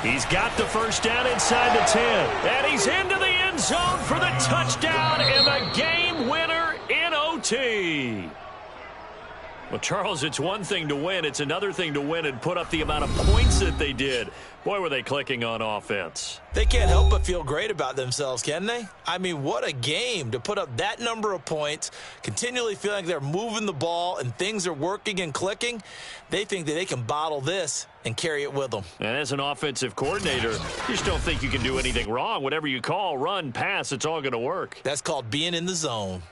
He's got the first down inside the 10. And he's into the end zone for the touchdown and the game winner in OT. Well, Charles, it's one thing to win. It's another thing to win and put up the amount of points that they did. Boy, were they clicking on offense. They can't help but feel great about themselves, can they? I mean, what a game to put up that number of points, continually feeling like they're moving the ball and things are working and clicking. They think that they can bottle this and carry it with them. And as an offensive coordinator, you just don't think you can do anything wrong. Whatever you call, run, pass, it's all going to work. That's called being in the zone.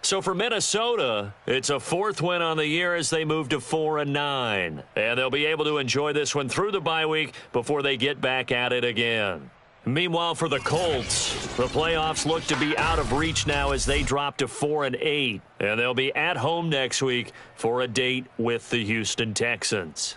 So for Minnesota, it's a 4th win on the year as they move to 4-9. And they'll be able to enjoy this one through the bye week before they get back at it again. Meanwhile, for the Colts, the playoffs look to be out of reach now as they drop to 4-8. And they'll be at home next week for a date with the Houston Texans.